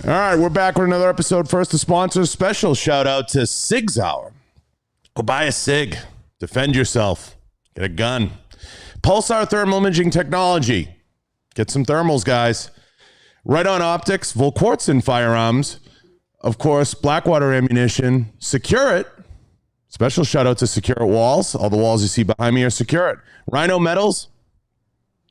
All right, we're back with another episode. First, the sponsors. Special shout out to Sig's Hour. Go buy a Sig. Defend yourself. Get a gun. Pulsar Thermal Imaging Technology. Get some thermals, guys. Right On Optics. Volquartsen Firearms. Of course, Blackwater Ammunition. Secure It. Special shout out to Secure It Walls. All the walls you see behind me are Secure It. Rhino Metals.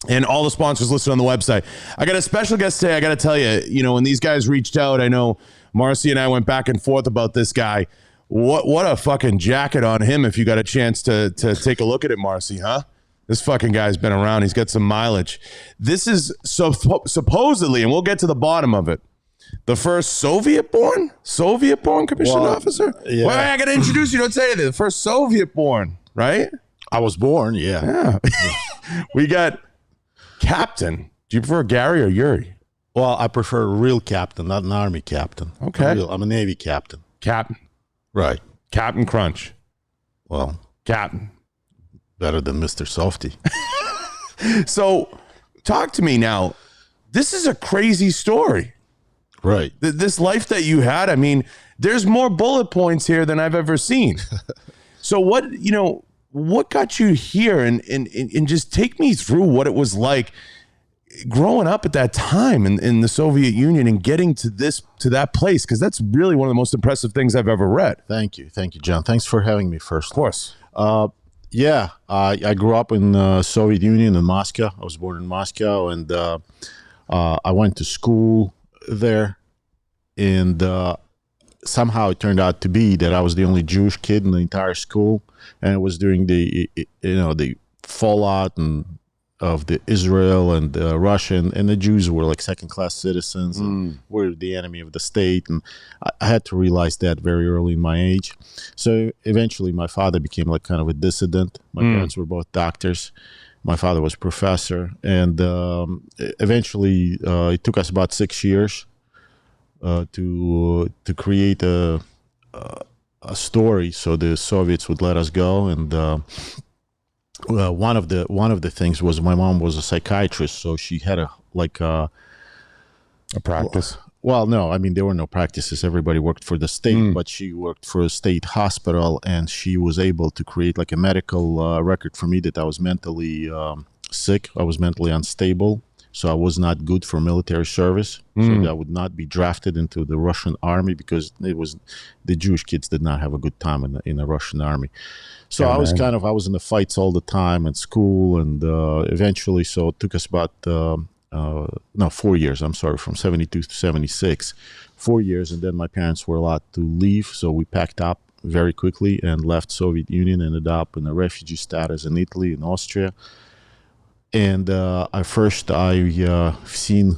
And all the sponsors listed on the website. I got a special guest today. I got to tell you, when these guys reached out, I know Marcy and I went back and forth about this guy. What a fucking jacket on him if you got a chance to take a look at it, Marcy, huh? This fucking guy's been around. He's got some mileage. This is supposedly, and we'll get to the bottom of it, the first Soviet-born commissioned officer? Yeah. Well, I got to introduce you. Don't say anything. The first Soviet-born, right? I was born, yeah. We got Captain. Do you prefer Gary or Yuri? Well, I prefer a real captain, not an army captain. Okay. I'm a Navy captain. Captain. Right. Captain Crunch. Well, Captain. better than Mr. Softy. So, talk to me now. This is a crazy story. Right. This life that you had, I mean, there's more bullet points here than I've ever seen. So what got you here and just take me through what it was like growing up at that time in the Soviet Union and getting to that place, because that's really one of the most impressive things I've ever read. Thank you, John. Thanks for having me first. Of course. I grew up in the Soviet Union in Moscow. I was born in Moscow, and I went to school there, and somehow it turned out to be that I was the only Jewish kid in the entire school, and it was during the fallout of the Israel and Russia, and the Jews were like second-class citizens and were the enemy of the state, and I had to realize that very early in my age. So eventually my father became like kind of a dissident. My parents were both doctors. My father was a professor, and eventually it took us about 6 years to create a story so the Soviets would let us go. And one of the things was my mom was a psychiatrist, so she had a practice. Well, no, I mean, there were no practices. Everybody worked for the state, but she worked for a state hospital, and she was able to create like a medical record for me that I was mentally sick. I was mentally unstable, so I was not good for military service. So that I would not be drafted into the Russian army, because the Jewish kids did not have a good time in the Russian army. So I was I was in the fights all the time at school, and eventually, so it took us about 4 years, I'm sorry, from 72 to 76, 4 years. And then my parents were allowed to leave. So we packed up very quickly and left Soviet Union, ended up in a refugee status in Italy and Austria. And I've seen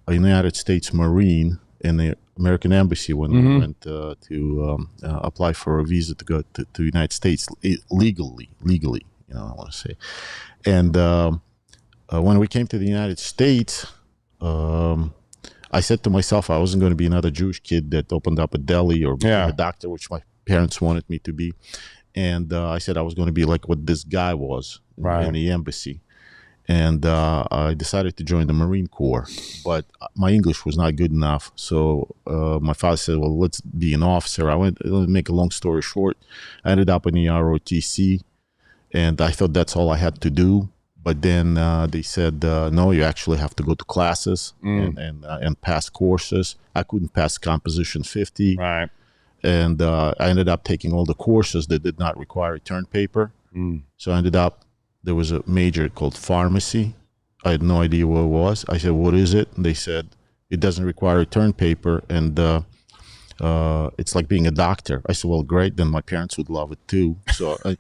a United States Marine in the American Embassy when we went to apply for a visa to go to the United States legally, I want to say. And when we came to the United States, I said to myself I wasn't going to be another Jewish kid that opened up a deli or became a doctor, which my parents wanted me to be. And I said I was going to be like what this guy was in the embassy. And I decided to join the Marine Corps, but my English was not good enough. So my father said, well, let's be an officer. Let me make a long story short. I ended up in the ROTC, and I thought that's all I had to do. But then they said, no, you actually have to go to classes and pass courses. I couldn't pass Composition 50. Right. And I ended up taking all the courses that did not require return paper. So I ended up, there was a major called pharmacy. I had no idea what it was. I said, what is it? And they said, it doesn't require return paper, and it's like being a doctor. I said, well, great, then my parents would love it too. So I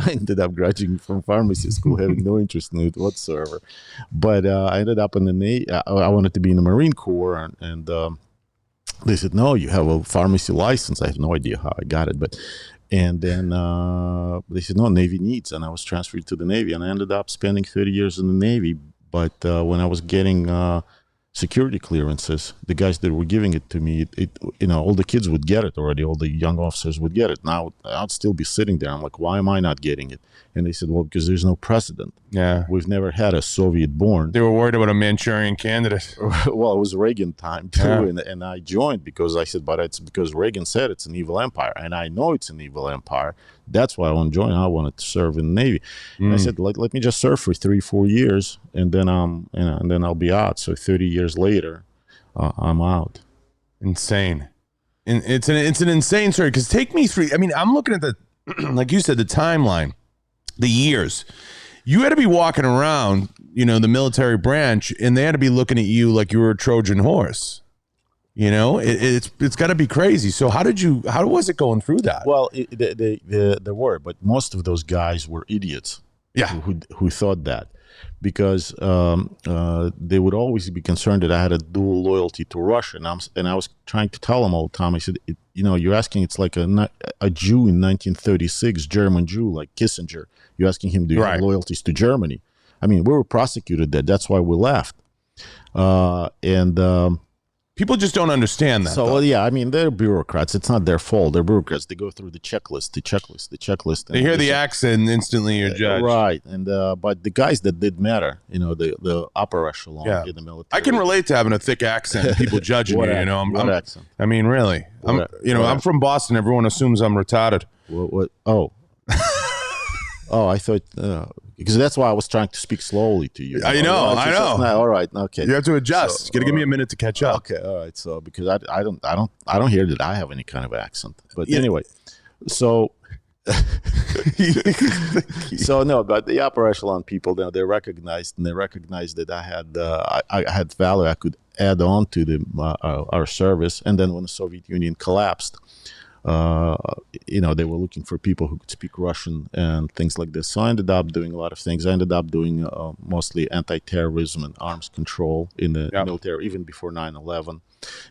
ended up graduating from pharmacy school, having no interest in it whatsoever. But I ended up in the Navy. I wanted to be in the Marine Corps, and they said, no, you have a pharmacy license. I have no idea how I got it, and then they said, no, Navy needs, and I was transferred to the Navy, and I ended up spending 30 years in the Navy. But when I was getting security clearances, the guys that were giving it to me, all the kids would get it already. All the young officers would get it. Now I'd still be sitting there. I'm like, why am I not getting it? And they said, well, because there's no precedent. Yeah. We've never had a Soviet-born. They were worried about a Manchurian candidate. Well, it was Reagan time too, Yeah. and I joined because I said, but it's because Reagan said it's an evil empire, and I know it's an evil empire. That's why I want to join. I wanted to serve in the Navy. And I said, let me just serve for 3-4 years, and then and then I'll be out. So 30 years later, I'm out. Insane. And it's an insane story, because take me through. I mean, I'm looking at the, like you said, the timeline, the years. You had to be walking around, the military branch, and they had to be looking at you like you were a Trojan horse. It's got to be crazy. So how was it going through that? Well, there were, but most of those guys were idiots. Yeah. Who thought that, because they would always be concerned that I had a dual loyalty to Russia, and I was trying to tell them all the time. I said, you're asking, it's like a Jew in 1936, German Jew like Kissinger. You're asking him, do you have loyalties to Germany? I mean, we were prosecuted there. That's why we left. People just don't understand that. So, well, yeah, I mean, they're bureaucrats. It's not their fault. They're bureaucrats. They go through the checklist. They hear the accent and instantly you're judged. Right. And but the guys that did matter, the upper echelon in the military. I can relate to having a thick accent and people judging me. What accent? I mean, really. I'm from Boston. Everyone assumes I'm retarded. What? Oh. Oh, I thought, because that's why I was trying to speak slowly to you. I know. All right, okay. You have to adjust. You got to give me a minute to catch up. Okay, all right. So because I don't hear that I have any kind of accent. But anyway, so no, but the upper echelon people, they recognized that I had value I could add on to our service. And then when the Soviet Union collapsed, they were looking for people who could speak Russian and things like this. So I ended up doing a lot of things. I ended up doing mostly anti-terrorism and arms control in the military, even before 9/11,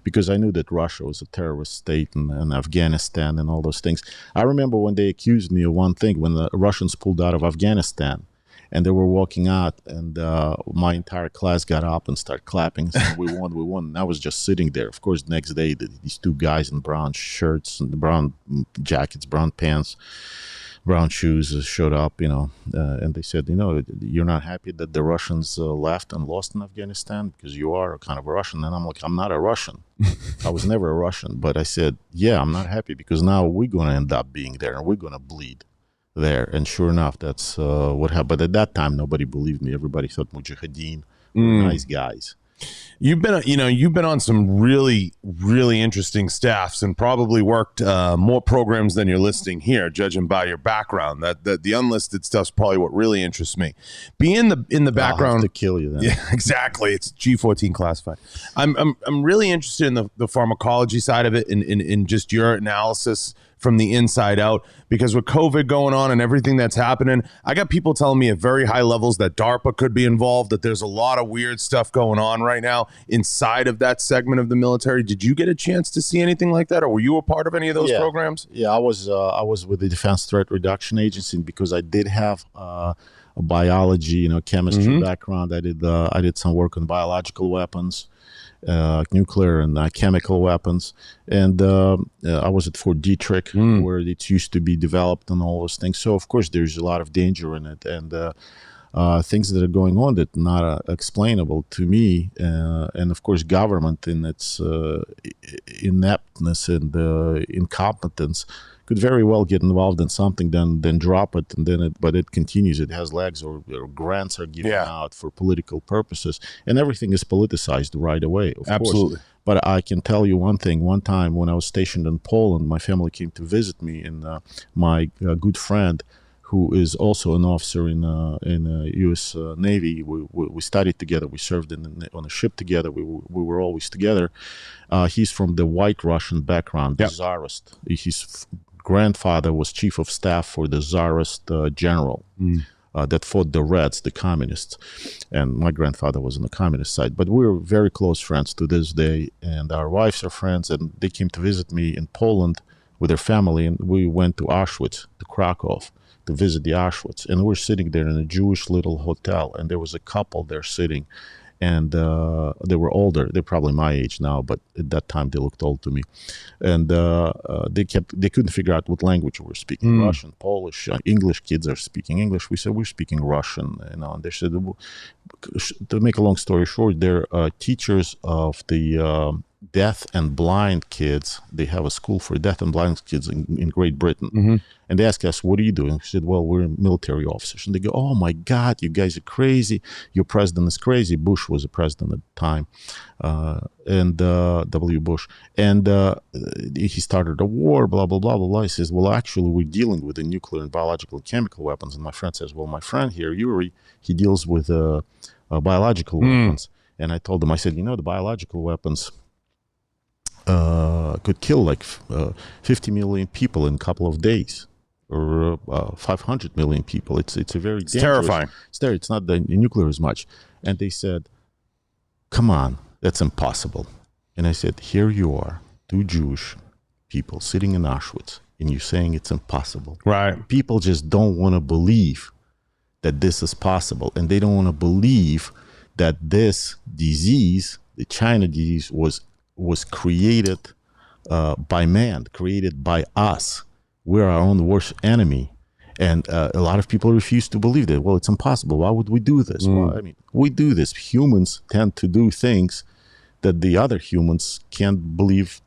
because I knew that Russia was a terrorist state, and Afghanistan and all those things. I remember when they accused me of one thing, when the Russians pulled out of Afghanistan, and they were walking out, and my entire class got up and started clapping, saying, we won. And I was just sitting there. Of course, the next day, these two guys in brown shirts and brown jackets, brown pants, brown shoes showed up, and they said, you're not happy that the Russians left and lost in Afghanistan because you are kind of a Russian. And I'm like, I'm not a Russian. I was never a Russian. But I said, yeah, I'm not happy because now we're going to end up being there and we're going to bleed there. And sure enough, that's what happened. But at that time, nobody believed me. Everybody thought mujahideen were nice guys. You've been on some really, really interesting staffs and probably worked more programs than you're listing here, judging by your background. That the unlisted stuff's probably what really interests me. Being in the background, I'll have to kill you then. Yeah, exactly. It's G14 classified. I'm really interested in the pharmacology side of it, in just your analysis from the inside out, because with COVID going on and everything that's happening, I got people telling me at very high levels that DARPA could be involved, that there's a lot of weird stuff going on right now inside of that segment of the military. Did you get a chance to see anything like that, or were you a part of any of those programs? Yeah, I was with the Defense Threat Reduction Agency because I did have a biology, chemistry background. I did some work on biological weapons, nuclear and chemical weapons, and I was at Fort Detrick where it used to be developed and all those things. So of course there's a lot of danger in it, and things that are going on that are not explainable to me, and of course government in its ineptness and incompetence could very well get involved in something, then drop it, and but it continues. It has legs, or grants are given out for political purposes, and everything is politicized right away. Of course. But I can tell you one thing. One time when I was stationed in Poland, my family came to visit me, and my good friend, who is also an officer in U.S. Navy. We studied together. We served on a ship together. We were always together. He's from the White Russian background, the Tsarist. His grandfather was chief of staff for the Tsarist general that fought the Reds, the communists. And my grandfather was on the communist side. But we were very close friends to this day, and our wives are friends. And they came to visit me in Poland with their family, and we went to Auschwitz, to Krakow, to visit the Auschwitz. And we're sitting there in a Jewish little hotel, and there was a couple there sitting, and they were older. They're probably my age now, but at that time they looked old to me. And they couldn't figure out what language we were speaking. Russian, Polish, English. Kids are speaking English. We said we're speaking Russian, and they said, to make a long story short, they're teachers of the deaf and blind kids. They have a school for deaf and blind kids in Great Britain. And they asked us, what are you doing? We said, well, we're military officers. And they go, oh my God, you guys are crazy. Your president is crazy. Bush was the president at the time, and W. Bush. And he started a war, blah, blah, blah, blah, blah. He says, well, actually, we're dealing with the nuclear and biological and chemical weapons. And my friend says, well, my friend here, Yuri, he deals with biological weapons. And I told him, I said, the biological weapons could kill like 50 million people in a couple of days, or 500 million people. It's a very dangerous. Terrifying. It's not the nuclear as much. And they said, come on, that's impossible. And I said, here you are, 2 Jewish people sitting in Auschwitz, and you're saying it's impossible. Right. People just don't want to believe that this is possible, and they don't want to believe that this disease, the China disease, was created by man, created by us. We're our own worst enemy. And a lot of people refuse to believe that. Well, it's impossible. Why would we do this? Well, I mean, we do this. Humans tend to do things that the other humans can't believe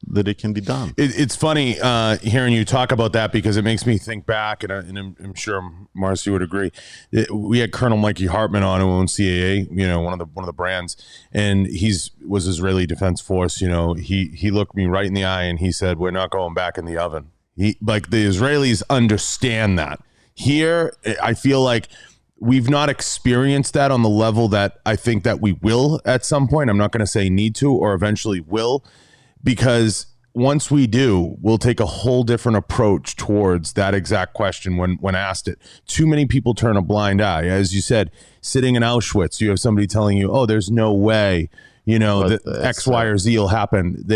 that it can be done. It's funny hearing you talk about that, because it makes me think back, and I'm sure Marcy would agree. We had Colonel Mikey Hartman on, who owns CAA, one of the brands, and was Israeli Defense Force. He looked me right in the eye and he said, "We're not going back in the oven." The Israelis understand that. Here, I feel like we've not experienced that on the level that I think that we will at some point. I'm not going to say need to, or eventually will. Because once we do, we'll take a whole different approach towards that exact question when asked it. Too many people turn a blind eye. As you said, sitting in Auschwitz, you have somebody telling you, oh, there's no way, that X, Y, or Z will happen.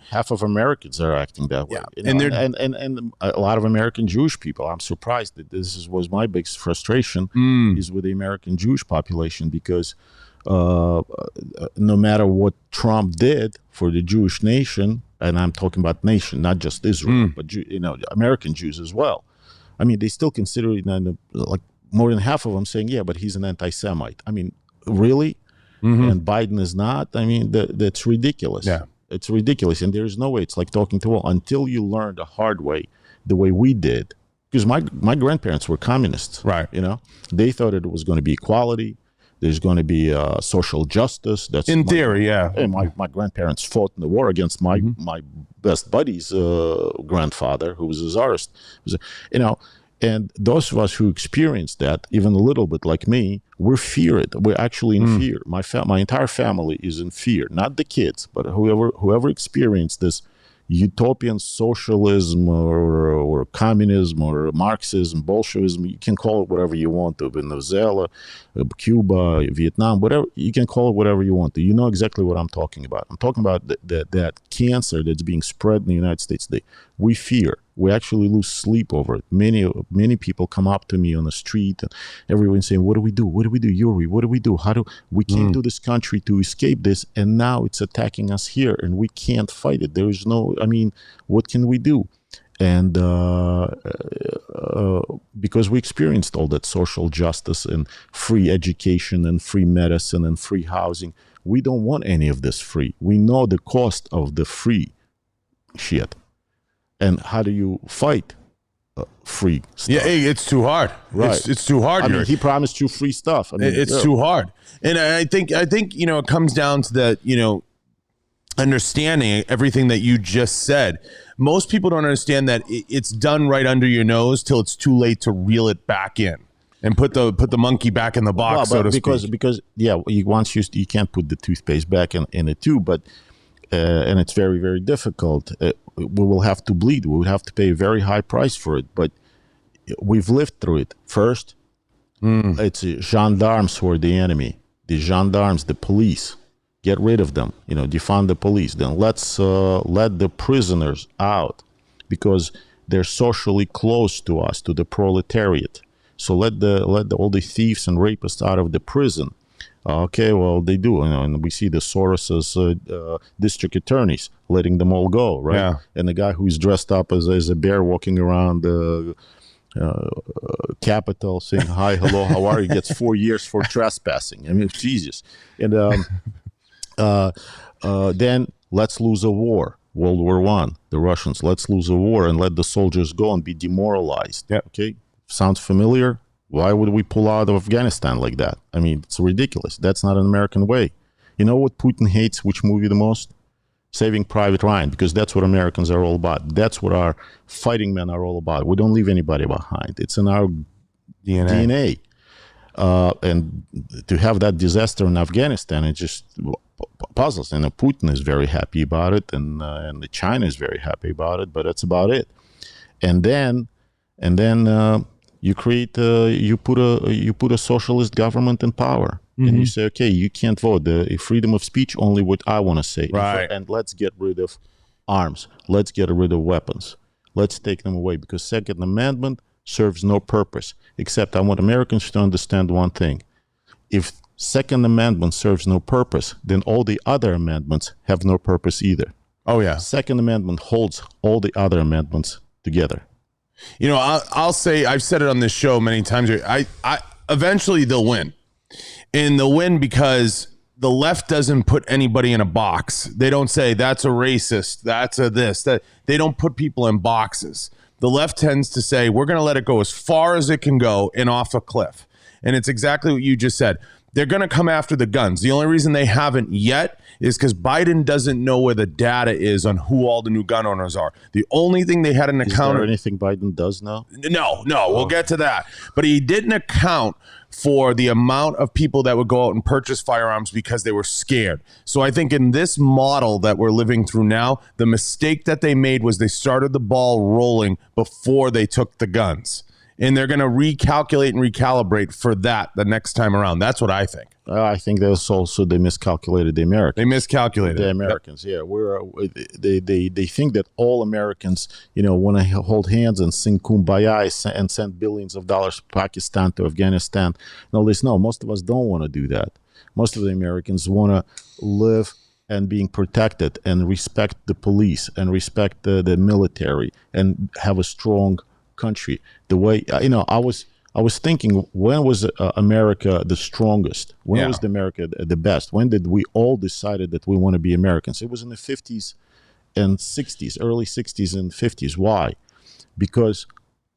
Half of Americans are acting that way. Yeah. And a lot of American Jewish people. I'm surprised that was my biggest frustration is with the American Jewish population, because no matter what Trump did for the Jewish nation, and I'm talking about nation, not just Israel, but American Jews as well. I mean, they still consider it, like more than half of them saying, yeah, but he's an anti-Semite. I mean, really? And Biden is not? I mean, that's ridiculous. Yeah. It's ridiculous. And there's no way. It's like talking to all. Until you learn the hard way, the way we did. Because my grandparents were communists. Right. They thought it was going to be equality. There's going to be social justice. That's in theory, yeah. And my grandparents fought in the war against my best buddy's grandfather, who was a czarist. And those of us who experienced that, even a little bit like me, we're feared. We're actually in fear. My entire family is in fear. Not the kids, but whoever experienced this utopian socialism or communism or Marxism, Bolshevism, you can call it whatever you want to, Venezuela, Cuba, Vietnam, whatever, you can call it whatever you want to. You know exactly what I'm talking about. I'm talking about that cancer that's being spread in the United States today. We fear. We actually lose sleep over it. Many people come up to me on the street, and everyone's saying, what do we do? What do we do, Yuri? What do we do? We came to this country to escape this, and now it's attacking us here, and we can't fight it. There is what can we do? And because we experienced all that social justice and free education and free medicine and free housing, we don't want any of this free. We know the cost of the free shit. And how do you fight free stuff? Yeah, it's too hard. Right. It's too hard. I mean, he promised you free stuff. I mean, it's too hard. And I think it comes down to that, understanding everything that you just said. Most people don't understand that it's done right under your nose till it's too late to reel it back in and put the monkey back in the box, so to speak. Because once you can't put the toothpaste back in the tube, but and it's very, very difficult. We will have to bleed. We will have to pay a very high price for it. But we've lived through it. First, it's gendarmes who are the enemy. The gendarmes, the police. Get rid of them. Defund the police. Then let's let the prisoners out, because they're socially close to us, to the proletariat. So let all the thieves and rapists out of the prison. Okay, well, they do, and we see the Soros's district attorneys letting them all go, right? Yeah. And the guy who's dressed up as a bear walking around the Capitol saying, hi, hello, how are you, gets 4 years for trespassing. I mean, Jesus. And then let's lose a war. World War One, the Russians, let's lose a war and let the soldiers go and be demoralized. Yeah. Okay, sounds familiar? Why would we pull out of Afghanistan like that? I mean, it's ridiculous. That's not an American way. You know what Putin hates, which movie the most? Saving Private Ryan, because that's what Americans are all about. That's what our fighting men are all about. We don't leave anybody behind. It's in our DNA. And to have that disaster in Afghanistan, it just puzzles. And Putin is very happy about it, and China is very happy about it, but that's about it. And then you create you put a socialist government in power, and you say, okay, you can't vote. The freedom of speech, only what I want to say, right? And let's get rid of arms. Let's get rid of weapons. Let's take them away, because Second Amendment serves no purpose, except I want Americans to understand one thing. If Second Amendment serves no purpose, then all the other amendments have no purpose either. Oh, yeah. Second Amendment holds all the other amendments together. You know, I'll say, I've said it on this show many times. I eventually they'll win. And they'll win because the left doesn't put anybody in a box. They don't say that's a racist, that's a this, that. They don't put people in boxes. The left tends to say, we're going to let it go as far as it can go and off a cliff. And it's exactly what you just said. They're going to come after the guns. The only reason they haven't yet is because Biden doesn't know where the data is on who all the new gun owners are. The only thing they had an account. Is there anything Biden does now? No, we'll get to that. But he didn't account for the amount of people that would go out and purchase firearms because they were scared. So I think in this model that we're living through now, the mistake that they made was they started the ball rolling before they took the guns. And they're going to recalculate and recalibrate for that the next time around. That's what I think. I think that's also they miscalculated the Americans. They miscalculated the Americans. Yeah, they think that all Americans, want to hold hands and sing "Kumbaya" and send billions of dollars to Pakistan, to Afghanistan. No, most of us don't want to do that. Most of the Americans want to live and being protected and respect the police and respect the military and have a strong country. The way I was thinking, when was America the strongest? When was America the best? When did we all decided that we want to be Americans? It was in the 50s and 60s, early 60s and 50s. Why? Because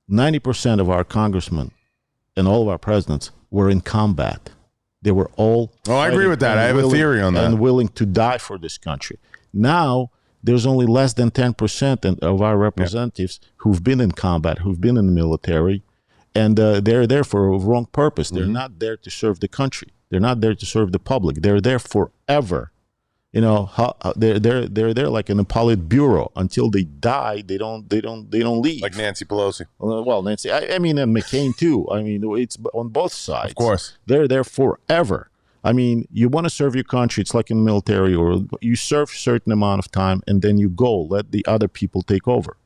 90% of our congressmen and all of our presidents were in combat. They were all I agree with that. I have a theory on that. And willing to die for this country. Now, there's only less than 10% of our representatives who've been in combat, who've been in the military, and they're there for a wrong purpose. They're not there to serve the country. They're not there to serve the public. They're there forever. They're there like in a Politburo until they die. They don't leave. Like Nancy Pelosi. Well, Nancy. I mean, and McCain too. I mean, it's on both sides. Of course, they're there forever. I mean, you want to serve your country. It's like in the military, or you serve a certain amount of time and then you go. Let the other people take over.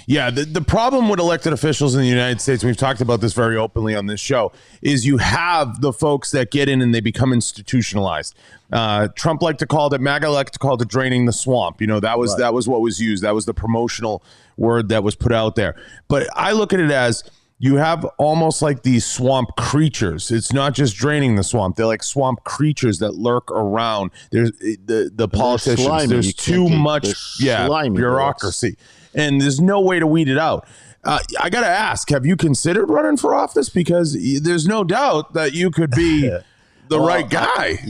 Yeah, the problem with elected officials in the United States, we've talked about this very openly on this show, is you have the folks that get in and they become institutionalized. Trump liked to call it, MAGA liked to call it draining the swamp. That was what was used. That was the promotional word that was put out there. But I look at it as you have almost like these swamp creatures. It's not just draining the swamp. They're like swamp creatures that lurk around. There's the politicians. Slimy. There's too much bureaucracy. And there's no way to weed it out. I got to ask, have you considered running for office? Because there's no doubt that you could be the right guy.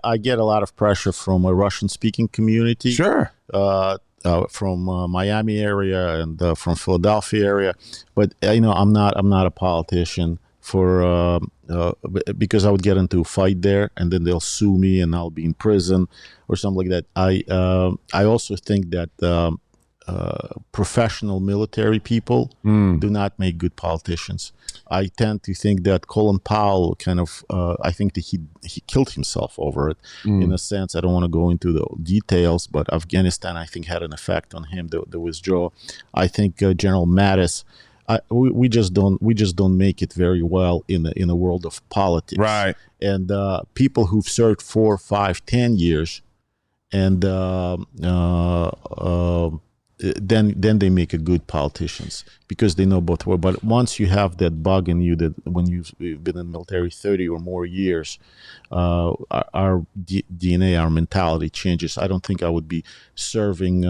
I get a lot of pressure from a Russian-speaking community. Sure. From Miami area and from Philadelphia area. But, I'm not a politician because I would get into a fight there and then they'll sue me and I'll be in prison or something like that. I also think that professional military people do not make good politicians. I tend to think that Colin Powell I think that he killed himself over it in a sense. I don't want to go into the details, but Afghanistan, I think, had an effect on him, the withdrawal. I think General Mattis we just don't make it very well in a world of politics. Right. And people who've served 4, 5, 10 years, and then they make a good politicians because they know both ways. But once you have that bug in you, that when you've been in the military 30 or more years, our DNA, our mentality changes. I don't think I would be serving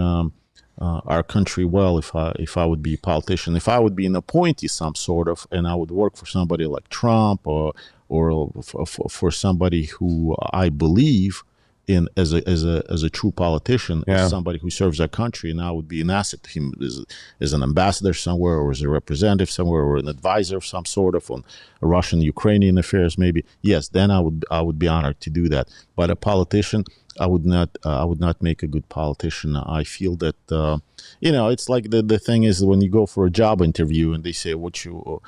our country well if I would be a politician. If I would be an appointee, some sort of, and I would work for somebody like Trump or for somebody who I believe in as a true politician, as somebody who serves our country, and I would be an asset to him as an ambassador somewhere, or as a representative somewhere, or an advisor of some sort of on Russian-Ukrainian affairs, maybe. Yes, then I would be honored to do that. But a politician, I would not make a good politician. I feel that it's like the thing is when you go for a job interview and they say what's your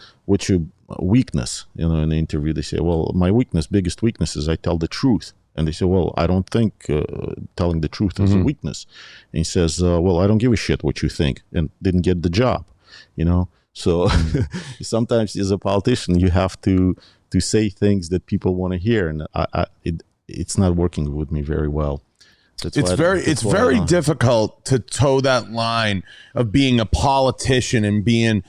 weakness, in the interview they say, well, my biggest weakness is I tell the truth. And they say, well, I don't think telling the truth is a weakness. And he says, well, I don't give a shit what you think, and didn't get the job, So sometimes as a politician, you have to say things that people want to hear, and it's not working with me very well. It's very difficult to toe that line of being a politician and being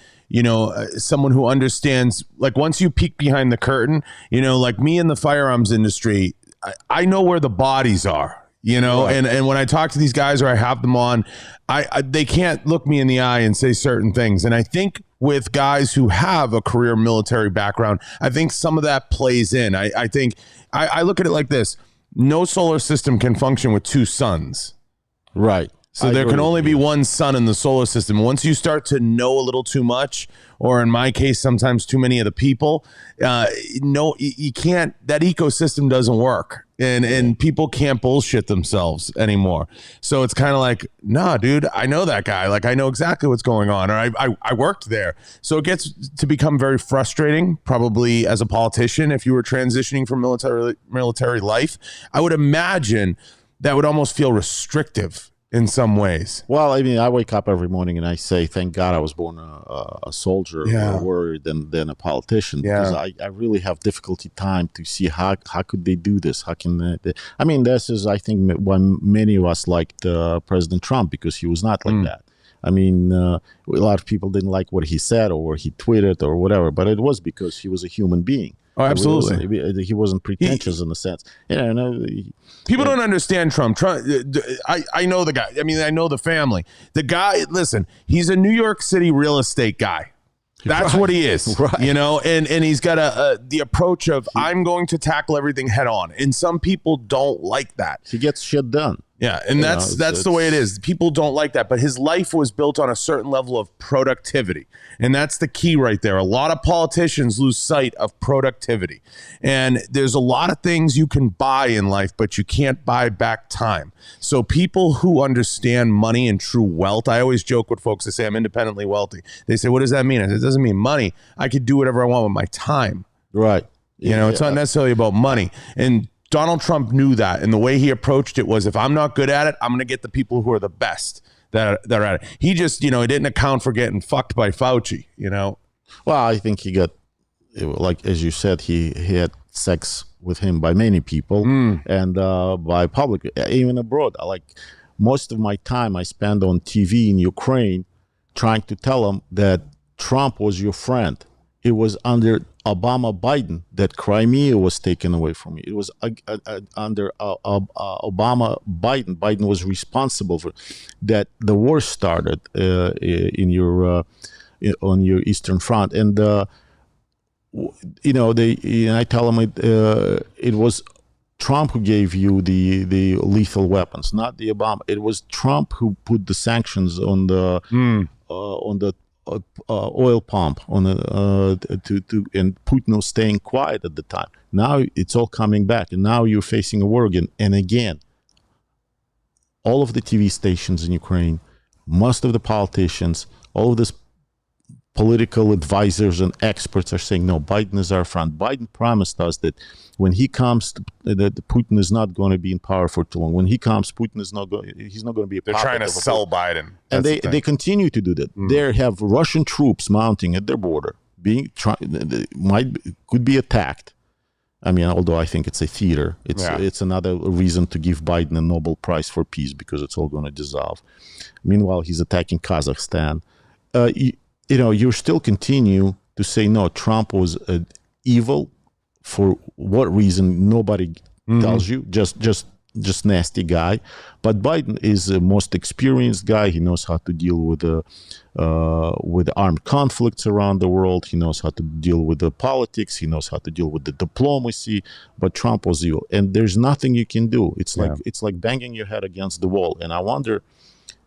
someone who understands, like once you peek behind the curtain, like me in the firearms industry, I know where the bodies are, right. and when I talk to these guys or I have them on, they can't look me in the eye and say certain things. And I think with guys who have a career military background, I think some of that plays in. I think I look at it like this. No solar system can function with two suns. Right. So there can only be one sun in the solar system. Once you start to know a little too much, or in my case, sometimes too many of the people, you can't, that ecosystem doesn't work. And people can't bullshit themselves anymore. So it's kind of like, nah, dude, I know that guy. Like, I know exactly what's going on. Or I worked there. So it gets to become very frustrating, probably as a politician, if you were transitioning from military life. I would imagine that would almost feel restrictive in some ways. Well, I mean, I wake up every morning and I say, thank God I was born a soldier or a warrior than a politician. Because I really have difficulty time to see how could they do this? How can I mean, this is, I think, why many of us liked President Trump, because he was not like that. I mean, a lot of people didn't like what he said or he tweeted or whatever, but it was because he was a human being. Oh, absolutely. He wasn't pretentious in a sense. People don't understand Trump. I know the guy. I mean, I know the family. The guy, listen, he's a New York City real estate guy. That's what he is, right. And he's got the approach of, I'm going to tackle everything head on. And some people don't like that. He gets shit done. Yeah, and that's the way it is. People don't like that, but his life was built on a certain level of productivity, and that's the key right there. A lot of politicians lose sight of productivity, and there's a lot of things you can buy in life, but you can't buy back time. So people who understand money and true wealth, I always joke with folks that say I'm independently wealthy. They say, what does that mean? I said, it doesn't mean money. I could do whatever I want with my time. Right. It's not necessarily about money. And Donald Trump knew that, and the way he approached it was, if I'm not good at it, I'm going to get the people who are the best that are at it. He just, he didn't account for getting fucked by Fauci, Well, I think he got, like, as you said, he had sex with him by many people and by public, even abroad. Like, most of my time I spent on TV in Ukraine trying to tell them that Trump was your friend. It was under Obama-Biden that Crimea was taken away from me. It was under Obama-Biden. Biden was responsible for that. The war started in your on your Eastern Front, and I tell them it was Trump who gave you the lethal weapons, not the Obama. It was Trump who put the sanctions on the oil pump on and Putin was staying quiet at the time. Now it's all coming back, and now you're facing a war again. And again, all of the TV stations in Ukraine, most of the politicians, all of this political advisors and experts are saying, no, Biden is our friend. Biden promised us that when he comes, that Putin is not going to be in power for too long. When he comes, Putin is not going. He's not going to be a. They're trying to sell Biden, and they continue to do that. They have Russian troops mounting at their border, could be attacked. I mean, although I think it's a theater, it's another reason to give Biden a Nobel Prize for peace because it's all going to dissolve. Meanwhile, he's attacking Kazakhstan. You still continue to say, no, Trump was evil. For what reason, nobody tells you, just nasty guy. But Biden is the most experienced guy. He knows how to deal with armed conflicts around the world. He knows how to deal with the politics. He knows how to deal with the diplomacy. But Trump was evil. And there's nothing you can do. It's like banging your head against the wall. And I wonder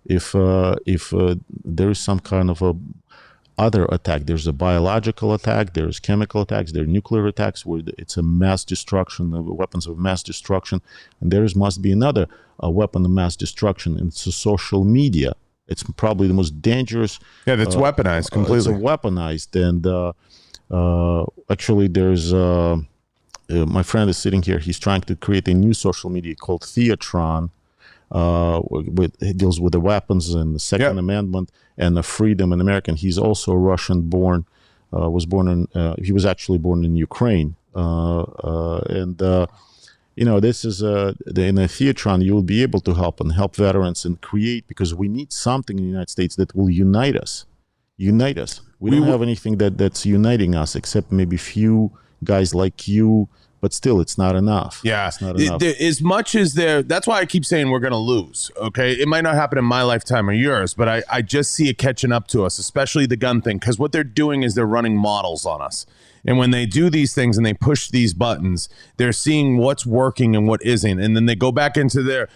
if there is some kind of a other attack. There's a biological attack, there's chemical attacks, there are nuclear attacks where it's a mass destruction, weapons of mass destruction, and there must be another weapon of mass destruction, and it's social media. It's probably the most dangerous. Yeah, that's weaponized completely. It's weaponized, and actually there's my friend is sitting here, he's trying to create a new social media called Theatron. It deals with the weapons and the Second Amendment and the freedom in America. He's also Russian-born. He was actually born in Ukraine. This is in a Theatron. You will be able to help veterans and create, because we need something in the United States that will unite us. We don't have anything that's uniting us except maybe few guys like you. But still, it's not enough. Yeah, it's not enough. As much as that's why I keep saying we're going to lose, okay? It might not happen in my lifetime or yours, but I just see it catching up to us, especially the gun thing, because what they're doing is they're running models on us. And when they do these things and they push these buttons, they're seeing what's working and what isn't. And then they go back into their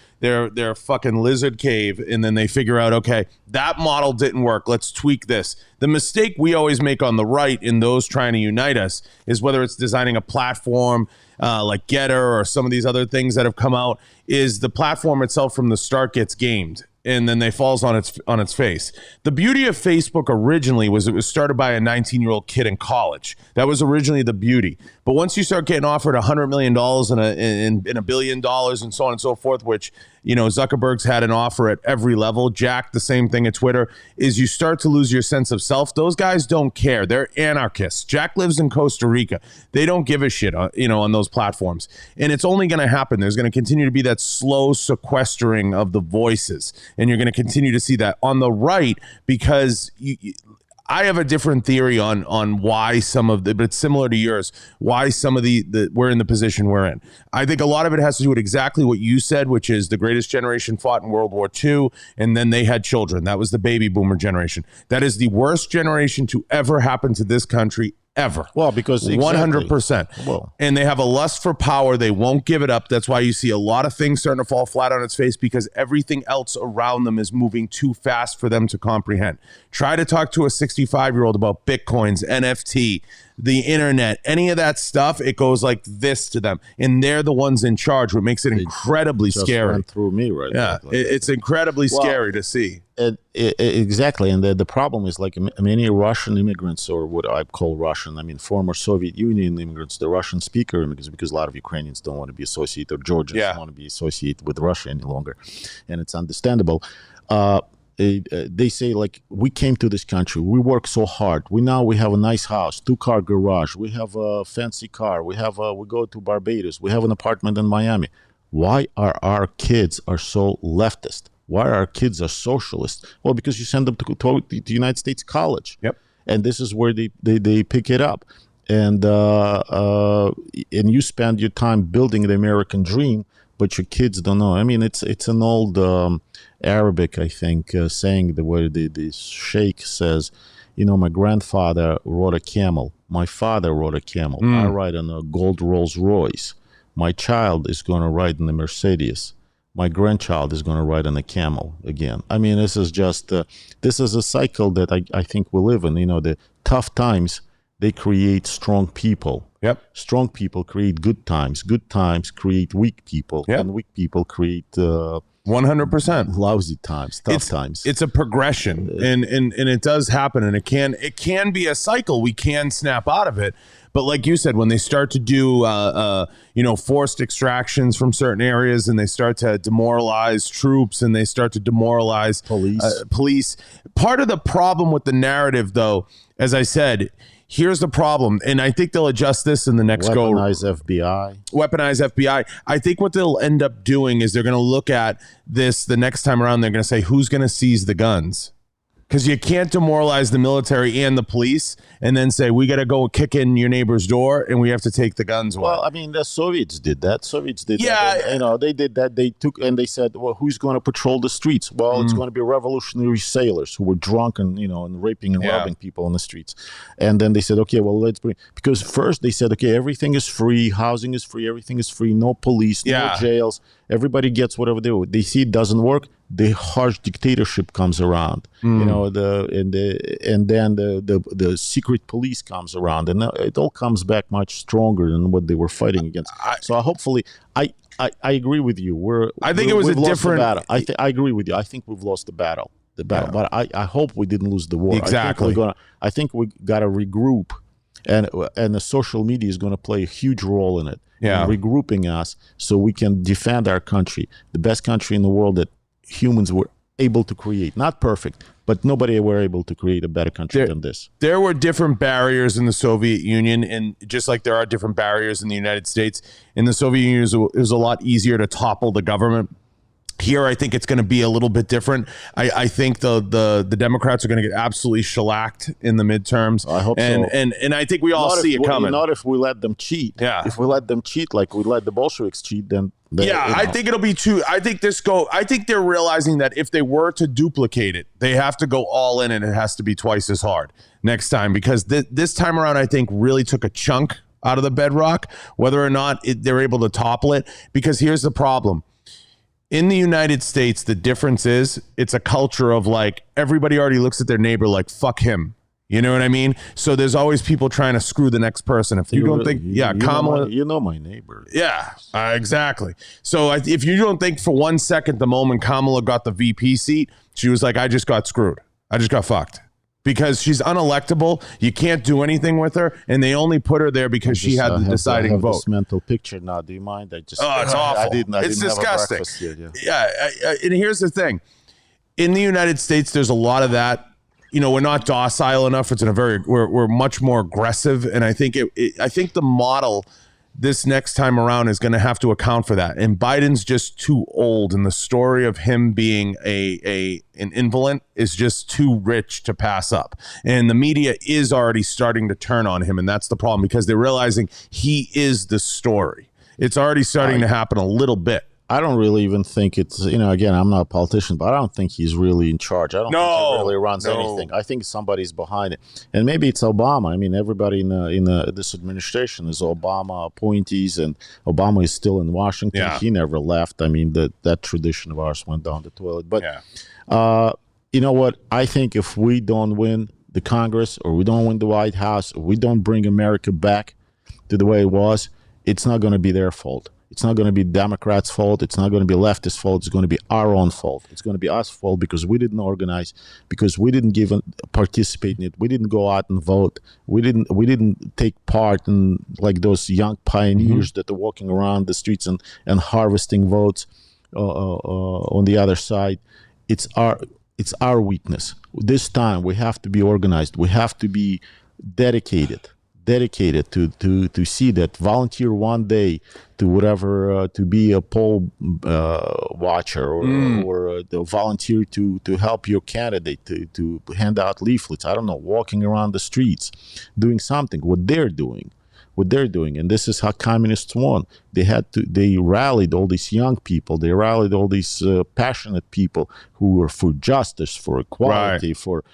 fucking lizard cave, and then they figure out, okay, that model didn't work. Let's tweak this. The mistake we always make on the right in those trying to unite us is whether it's designing a platform like Getter or some of these other things that have come out, is the platform itself from the start gets gamed. And then they falls on its face. The beauty of Facebook originally was it was started by a 19-year-old kid in college. That was originally the beauty. But once you start getting offered $100 million and $1 billion and so on and so forth, which Zuckerberg's had an offer at every level. Jack, the same thing at Twitter, is you start to lose your sense of self. Those guys don't care. They're anarchists. Jack lives in Costa Rica. They don't give a shit, on those platforms. And it's only going to happen. There's going to continue to be that slow sequestering of the voices. And you're going to continue to see that on the right, because I have a different theory on why but it's similar to yours, why some of we're in the position we're in. I think a lot of it has to do with exactly what you said, which is the greatest generation fought in World War II, and then they had children. That was the baby boomer generation. That is the worst generation to ever happen to this country ever. Well, because 100%. Well, and they have a lust for power. They won't give it up. That's why you see a lot of things starting to fall flat on its face, because everything else around them is moving too fast for them to comprehend. Try to talk to a 65-year-old about Bitcoins, NFT, the internet, any of that stuff. It goes like this to them, and they're the ones in charge, what makes it incredibly scary. Went through me, right? Yeah, it's incredibly scary to see. Exactly, and the problem is, like, many Russian immigrants, or what I call Russian, I mean former Soviet Union immigrants, the Russian speaker immigrants, because a lot of Ukrainians don't want to be associated, or Georgians don't want to be associated with Russia any longer, and it's understandable. They say, like, we came to this country, we work so hard, we have a nice house, 2-car garage, we have a fancy car, we go to Barbados, we have an apartment in Miami. Why are our kids so leftist? Why our kids are socialist? Well, because you send them to the United States college. Yep. And this is where they pick it up. And you spend your time building the American dream, but your kids don't know. I mean, it's an old Arabic, I think, saying where the sheikh says, my grandfather rode a camel. My father rode a camel. I ride on a gold Rolls Royce. My child is going to ride in a Mercedes. My grandchild is going to ride on a camel again. I mean, this is just this is a cycle that I think we live in. The tough times, they create strong people. Yep. Strong people create good times. Good times create weak people. Yep. And weak people create 100%. Lousy times, tough times. It's a progression, and it does happen, and it can be a cycle. We can snap out of it, but like you said, when they start to do forced extractions from certain areas, and they start to demoralize troops, and they start to demoralize police. Part of the problem with the narrative, though, as I said, here's the problem, and I think they'll adjust this in the next Weaponized FBI. Weaponized FBI. I think what they'll end up doing is they're going to look at this the next time around. They're going to say, who's going to seize the guns? Because you can't demoralize the military and the police and then say, we got to go kick in your neighbor's door and we have to take the guns away. Well, I mean, the Soviets did that. And, they did that. They took and they said, well, who's going to patrol the streets? Well, it's going to be revolutionary sailors who were drunk and, and raping and robbing people on the streets. And then they said, okay, well, let's bring, because first they said, okay, everything is free. Housing is free. Everything is free. No police, no jails. Everybody gets whatever they want. They see it doesn't work. The harsh dictatorship comes around, and then the secret police comes around, and it all comes back much stronger than what they were fighting against. So hopefully, I agree with you. I think it was a different battle. I agree with you. I think we've lost the battle. But I hope we didn't lose the war. Exactly. I think we got to regroup, and the social media is going to play a huge role in it. Yeah, regrouping us so we can defend our country, the best country in the world that humans were able to create. Not perfect, but nobody were able to create a better country than this. There were different barriers in the Soviet Union, and just like there are different barriers in the United States. In the Soviet Union, it was a lot easier to topple the government. Here, I think it's going to be a little bit different. I think the Democrats are going to get absolutely shellacked in the midterms. I hope so. And I think we all see it coming. Not if we let them cheat. Yeah. If we let them cheat like we let the Bolsheviks cheat, then I think it'll be too. I think they're realizing that if they were to duplicate it, they have to go all in, and it has to be twice as hard next time, because this time around, I think really took a chunk out of the bedrock. Whether or not they're able to topple it, because here's the problem. In the United States, the difference is it's a culture of like everybody already looks at their neighbor like fuck him. You know what I mean? So there's always people trying to screw the next person. If you don't think, Kamala, my neighbor. Yeah, exactly. So if you don't think for 1 second, the moment Kamala got the VP seat, she was like, I just got screwed. I just got fucked. Because she's unelectable, you can't do anything with her, and they only put her there because she had the deciding vote. This mental picture now. Do you mind? It's awful. It's disgusting. And here's the thing: in the United States, there's a lot of that. We're not docile enough. We're much more aggressive, and I think I think the model this next time around is going to have to account for that. And Biden's just too old, and the story of him being an invalid is just too rich to pass up. And the media is already starting to turn on him, and that's the problem, because they're realizing he is the story. It's already starting to happen a little bit. I don't really even think it's, again, I'm not a politician, but I don't think he's really in charge. I don't think he really runs anything. I think somebody's behind it. And maybe it's Obama. I mean, everybody in this administration is Obama appointees, and Obama is still in Washington. Yeah. He never left. I mean, that tradition of ours went down the toilet. But you know what? I think if we don't win the Congress, or we don't win the White House, or we don't bring America back to the way it was, it's not going to be their fault. It's not going to be Democrats' fault. It's not going to be leftists' fault. It's going to be our own fault. It's going to be us fault because we didn't organize, because we didn't participate in it. We didn't go out and vote. We didn't take part in like those young pioneers that are walking around the streets and harvesting votes on the other side. It's our weakness. This time we have to be organized. We have to be dedicated to see that, volunteer one day to whatever, to be a poll watcher, or volunteer to help your candidate, to hand out leaflets, I don't know, walking around the streets, doing something, what they're doing. And this is how communists won. They rallied all these young people. They rallied all these passionate people who were for justice, for equality, for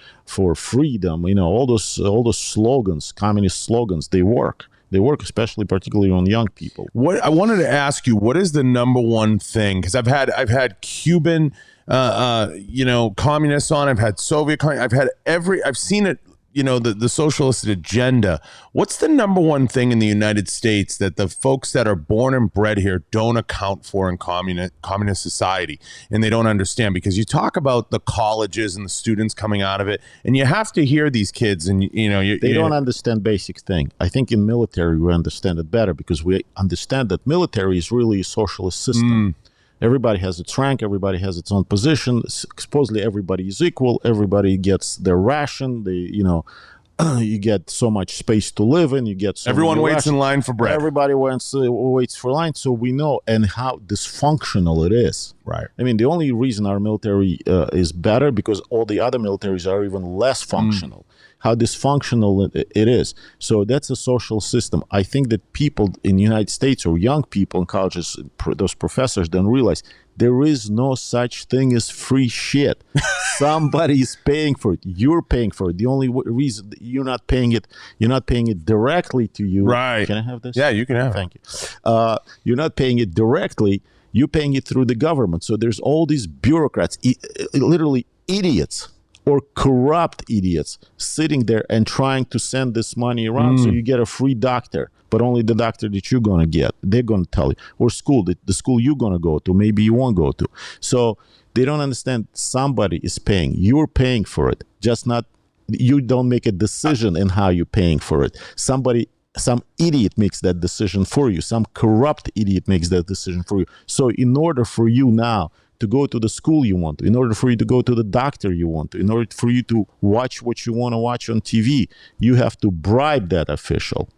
freedom. All those slogans, communist slogans, they work. They work, particularly on young people. What I wanted to ask you, what is the number one thing? Because I've had Cuban, communists on. I've had Soviet. I've seen it the socialist agenda, what's the number one thing in the United States that the folks that are born and bred here don't account for in communist society, and they don't understand? Because you talk about the colleges and the students coming out of it, and you have to hear these kids, and they don't understand basic thing. I think in military we understand it better, because we understand that military is really a socialist system. Everybody has its rank. Everybody has its own position. Supposedly everybody is equal. Everybody gets their ration. You get so much space to live in. You get so everyone waits in line for bread. Everybody waits for line. So we know and how dysfunctional it is. Right. I mean, the only reason our military is better because all the other militaries are even less functional. How dysfunctional it is. So that's a social system. I think that people in the United States, or young people in colleges, those professors, don't realize there is no such thing as free shit. Somebody is paying for it. You're paying for it. The only reason you're not paying it directly to you. Right. Can I have this? Yeah, you can have it. Thank you. You're not paying it directly. You're paying it through the government. So there's all these bureaucrats, literally idiots, or corrupt idiots sitting there and trying to send this money around so you get a free doctor, but only the doctor that you're going to get. They're going to tell you. Or school, the school you're going to go to, maybe you won't go to. So they don't understand somebody is paying. You're paying for it, just not, you don't make a decision in how you're paying for it. Some idiot makes that decision for you. Some corrupt idiot makes that decision for you. So in order for you now to go to the school you want to, in order for you to go to the doctor you want to, in order for you to watch what you want to watch on TV, you have to bribe that official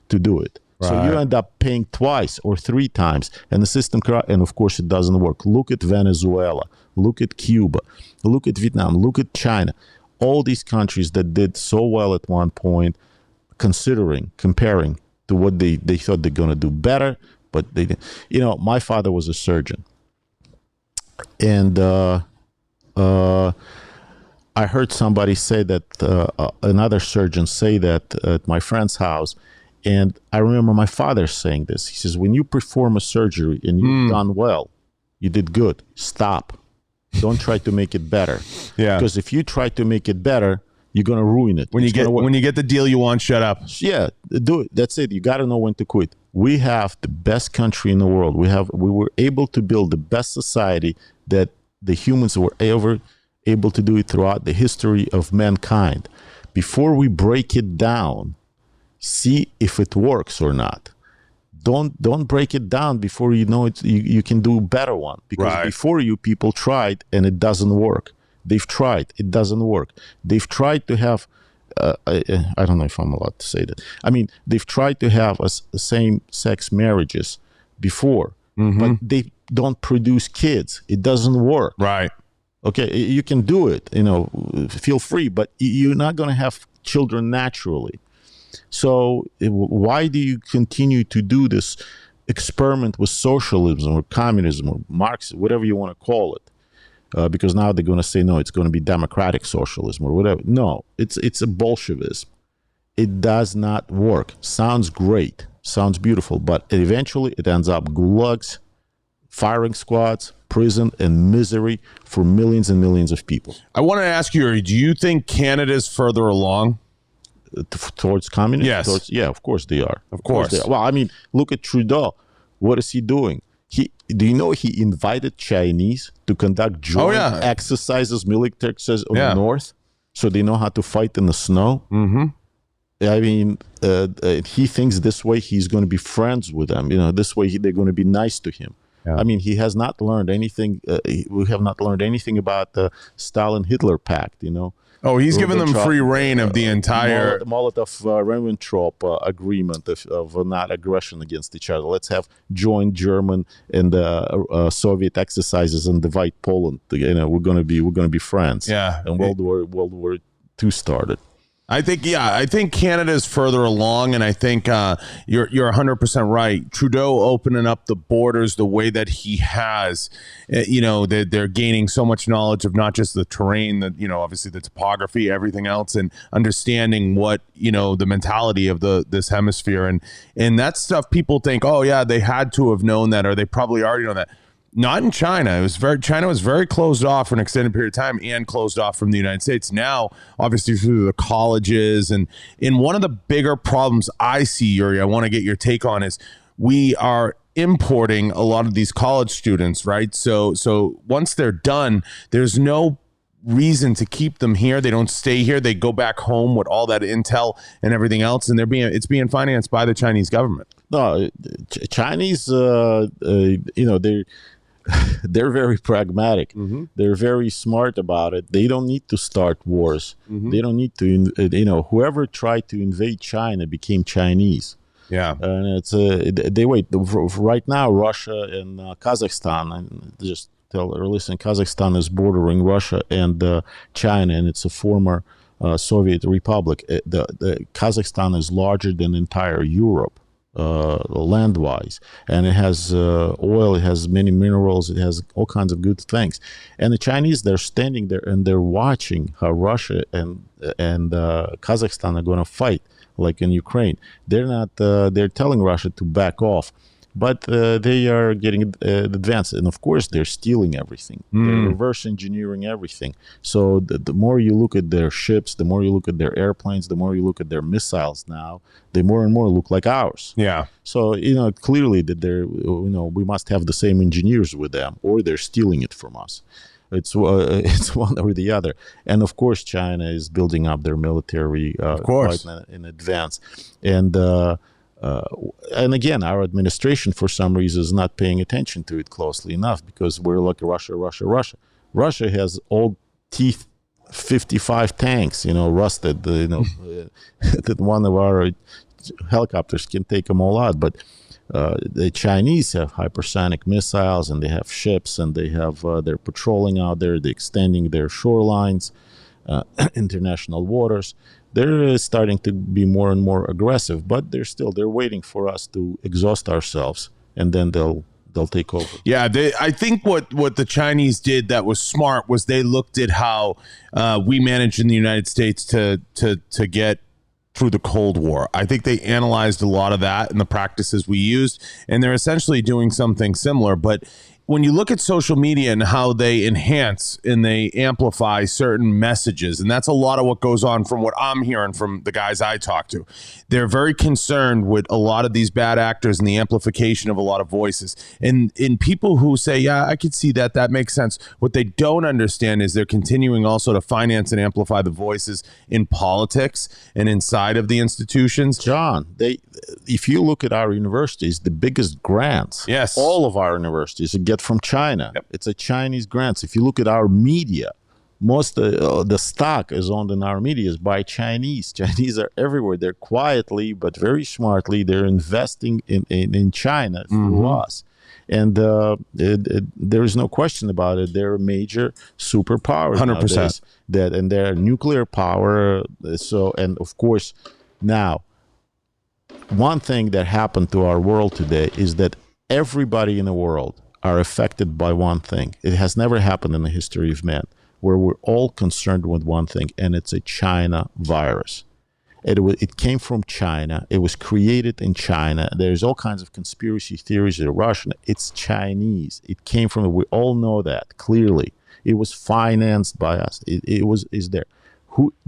to do it. Right. So you end up paying twice or three times, and the system, and of course it doesn't work. Look at Venezuela, look at Cuba, look at Vietnam, look at China. All these countries that did so well at one point, comparing to what they thought they're going to do better, but they didn't. My father was a surgeon. And I heard somebody say that, another surgeon say that at my friend's house. And I remember my father saying this. He says, when you perform a surgery and you've done well, you did good, stop. Don't try to make it better. Yeah. Because if you try to make it better, you're going to ruin it. When you get the deal you want, shut up. Yeah, do it. That's it. You got to know when to quit. We have the best country in the world. We were able to build the best society that the humans were ever able to do it throughout the history of mankind. Before we break it down, see if it works or not. Don't break it down before you know it. You can do a better one, because before you, people tried and it doesn't work. They've tried, it doesn't work. They've tried to have. I don't know if I'm allowed to say that. I mean, they've tried to have same-sex marriages before, but they don't produce kids. It doesn't work. Right. Okay, you can do it. Feel free, but you're not going to have children naturally. So why do you continue to do this experiment with socialism or communism or Marxism, whatever you want to call it? Because now they're going to say, no, it's going to be democratic socialism or whatever. No, it's a Bolshevism. It does not work. Sounds great. Sounds beautiful. But eventually it ends up gulags, firing squads, prison, and misery for millions and millions of people. I want to ask you, Yuri, do you think Canada's further along? Towards communism? Yes. Yeah, of course they are. Of course. Well, I mean, look at Trudeau. What is he doing? Do you know he invited Chinese to conduct joint exercises, military exercises on the north, so they know how to fight in the snow? Mm-hmm. I mean, he thinks this way he's going to be friends with them. This way they're going to be nice to him. Yeah. I mean, he has not learned anything. We have not learned anything about the Stalin-Hitler pact, Oh, he's given them free reign of the entire Molotov-Ribbentrop agreement of not aggression against each other. Let's have joint German and Soviet exercises and divide Poland. We're going to be friends. Yeah, and World War II started. I think Canada is further along, and I think you're 100% right. Trudeau opening up the borders the way that he has, they're gaining so much knowledge of not just the terrain, obviously the topography, everything else, and understanding what the mentality of this hemisphere, and that stuff. People think, oh yeah, they had to have known that, or they probably already know that. Not in China. China was very closed off for an extended period of time and closed off from the United States. Now, obviously through the colleges, and in one of the bigger problems I see, Yuri, I want to get your take on is we are importing a lot of these college students, right? So once they're done, there's no reason to keep them here. They don't stay here. They go back home with all that intel and everything else, and it's being financed by the Chinese government. No, Chinese, they're very pragmatic. Mm-hmm. They're very smart about it. They don't need to start wars. Mm-hmm. They don't need to, whoever tried to invade China became Chinese. Yeah. And it's, they wait. Right now, Russia and Kazakhstan, and just listen, Kazakhstan is bordering Russia and China, and it's a former Soviet republic. The Kazakhstan is larger than entire Europe. Land-wise, and it has oil, it has many minerals, it has all kinds of good things. And the Chinese, they're standing there and they're watching how Russia and Kazakhstan are going to fight, like in Ukraine. They're not. They're telling Russia to back off, but they are getting advanced. And of course, they're stealing everything. They're reverse engineering everything. So the more you look at their ships, the more you look at their airplanes, the more you look at their missiles now, they more and more look like ours. Yeah. So, clearly that they're, we must have the same engineers with them, or they're stealing it from us. It's one or the other. And of course, China is building up their military quite in advance. And again, our administration, for some reason, is not paying attention to it closely enough, because we're like Russia. Russia has old T-55 tanks, rusted. That one of our helicopters can take them all out. But the Chinese have hypersonic missiles, and they have ships, and they have they're patrolling out there. They're extending their shorelines, international waters. They're starting to be more and more aggressive, but they're waiting for us to exhaust ourselves, and then they'll take over. Yeah, I think what the Chinese did that was smart was they looked at how we managed in the United States to get through the Cold War. I think they analyzed a lot of that and the practices we used, and they're essentially doing something similar. But when you look at social media and how they enhance and they amplify certain messages, and that's a lot of what goes on from what I'm hearing from the guys I talk to, they're very concerned with a lot of these bad actors and the amplification of a lot of voices. And in people who say, yeah, I could see that makes sense. What they don't understand is they're continuing also to finance and amplify the voices in politics and inside of the institutions. John, if you look at our universities, the biggest grants, yes, all of our universities get from China. Yep. It's a Chinese grants. If you look at our media, most the stock is owned in our media is by Chinese. Chinese are everywhere. They're quietly but very smartly, they're investing in China through us. And there is no question about it. They're a major superpower 100%. And they're nuclear power. So, and of course, now, one thing that happened to our world today is that everybody in the world are affected by one thing. It has never happened in the history of man, where we're all concerned with one thing, and it's a China virus. It came from China. It was created in China. There's all kinds of conspiracy theories that are Russian. It's Chinese. It came from, we all know that clearly. It was financed by us. Is there.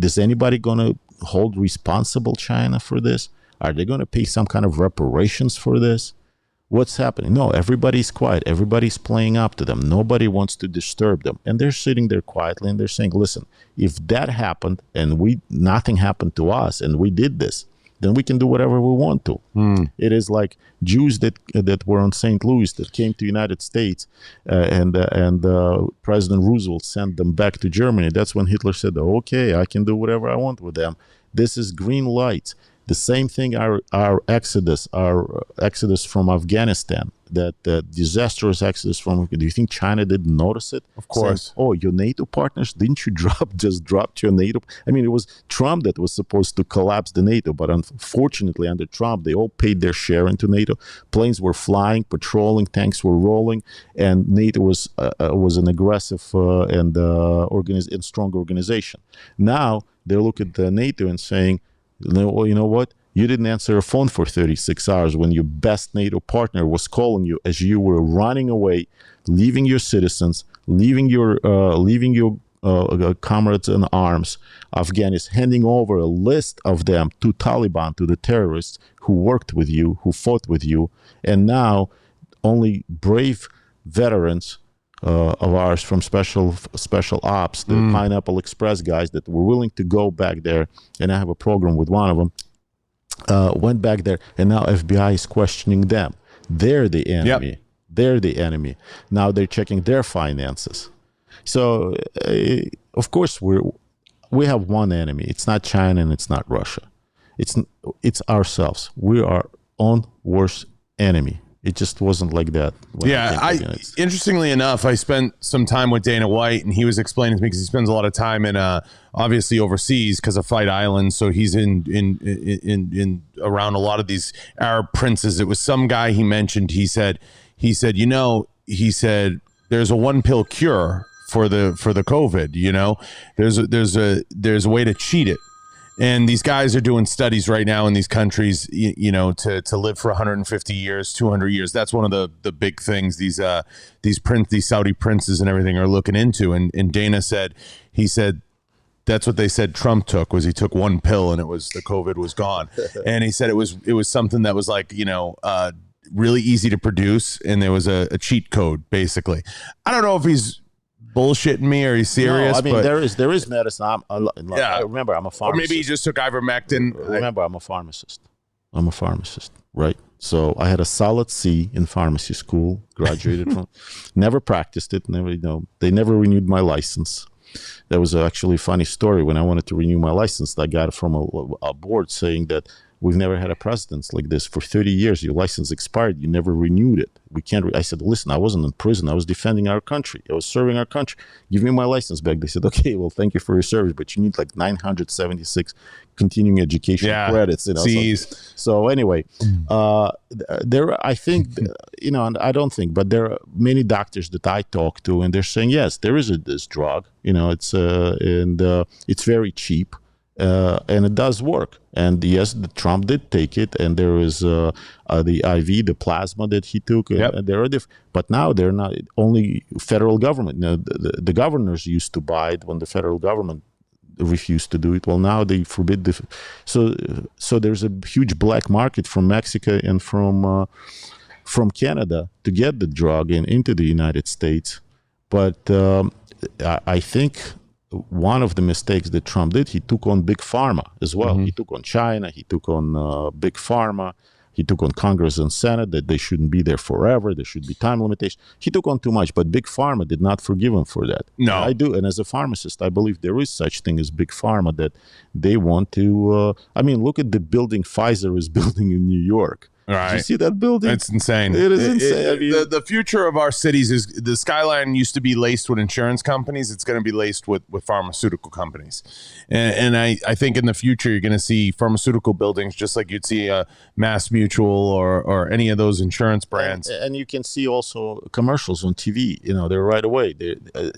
Is anybody going to hold responsible China for this? Are they going to pay some kind of reparations for this? What's happening? No, everybody's quiet. Everybody's playing up to them. Nobody wants to disturb them. And they're sitting there quietly and they're saying, listen, if that happened and nothing happened to us and we did this, then we can do whatever we want to. It is like Jews that were on St. Louis that came to the United States and President Roosevelt sent them back to Germany. That's when Hitler said, okay, I can do whatever I want with them. This is green light. The same thing, our exodus from Afghanistan, that disastrous exodus from, do you think China didn't notice it? Of course. Saying, your NATO partners, didn't you just dropped your NATO? I mean, it was Trump that was supposed to collapse the NATO, but unfortunately under Trump, they all paid their share into NATO. Planes were flying, patrolling, tanks were rolling, and NATO was an aggressive and strong organization. Now they look at the NATO and saying, you know what? You didn't answer a phone for 36 hours when your best NATO partner was calling you as you were running away, leaving your citizens, leaving your comrades in arms, Afghanistan, handing over a list of them to Taliban, to the terrorists who worked with you, who fought with you, and now only brave veterans of ours from special ops, the Pineapple Express guys that were willing to go back there, and I have a program with one of them, went back there, and now FBI is questioning them. They're the enemy. Yep. They're the enemy. Now they're checking their finances. So, of course, we have one enemy. It's not China and it's not Russia. It's ourselves. We are our own worst enemy. It just wasn't like that. Interestingly enough, I spent some time with Dana White, and he was explaining to me because he spends a lot of time in, obviously overseas because of Fight Island. So he's in around a lot of these Arab princes. It was some guy he mentioned. He said, there's a one pill cure for the COVID. There's a way to cheat it. And these guys are doing studies right now in these countries, to live for 150 years, 200 years. That's one of the big these Saudi princes and everything are looking into. And Dana said, that's what they said Trump took, was he took one pill and the COVID was gone. And he said it was something that was like, really easy to produce. And there was a cheat code, basically. I don't know if he's bullshitting me or he's serious. No, I mean, but there is medicine. I remember, I'm a pharmacist. Or maybe he just took ivermectin. Remember, I'm a pharmacist, right? So I had a solid C in pharmacy school, graduated from, never practiced it, they never renewed my license. That was actually a funny story. When I wanted to renew my license, I got it from a board saying that we've never had a precedence like this. For 30 years, your license expired. You never renewed it. We can't. I said, listen, I wasn't in prison. I was defending our country. I was serving our country. Give me my license back. They said, okay, well, thank you for your service, but you need like 976 continuing education credits. So anyway, I think, and I don't think, but there are many doctors that I talk to, and they're saying, yes, there is this drug. It's very cheap. And it does work. And yes, Trump did take it, and there is the IV, the plasma that he took. And there are but now they're not only federal government. The governors used to buy it when the federal government refused to do it. Well, now they forbid so there's a huge black market from Mexico and from Canada to get the drug into the United States. But I think one of the mistakes that Trump did, he took on Big Pharma as well. Mm-hmm. He took on China. He took on Big Pharma. He took on Congress and Senate that they shouldn't be there forever. There should be time limitation. He took on too much, but Big Pharma did not forgive him for that. No. I do. And as a pharmacist, I believe there is such thing as Big Pharma, that they want to, look at the building Pfizer is building in New York. Right. Did you see that building? It's insane. It is insane. The future of our cities is, the skyline used to be laced with insurance companies. It's going to be laced with pharmaceutical companies. And I think in the future, you're going to see pharmaceutical buildings just like you'd see a Mass Mutual or any of those insurance brands. And you can see also commercials on TV. They're right away.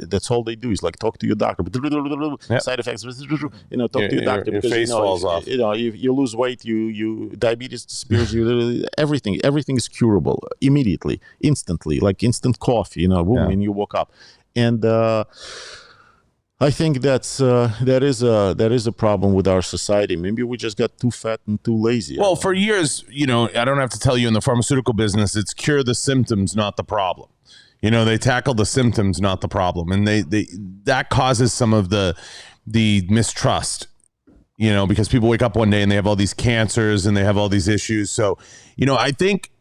That's all they do is like talk to your doctor. Yep. Side effects. Talk to your doctor. Your face falls off. You lose weight. You diabetes disappears. Everything is curable immediately, instantly, like instant coffee. When you woke up, and I think that is a problem with our society. Maybe we just got too fat and too lazy. Well, for years, I don't have to tell you, in the pharmaceutical business, it's cure the symptoms, not the problem. They tackle the symptoms, not the problem, and that causes some of the mistrust. Because people wake up one day and they have all these cancers and they have all these issues. So, I think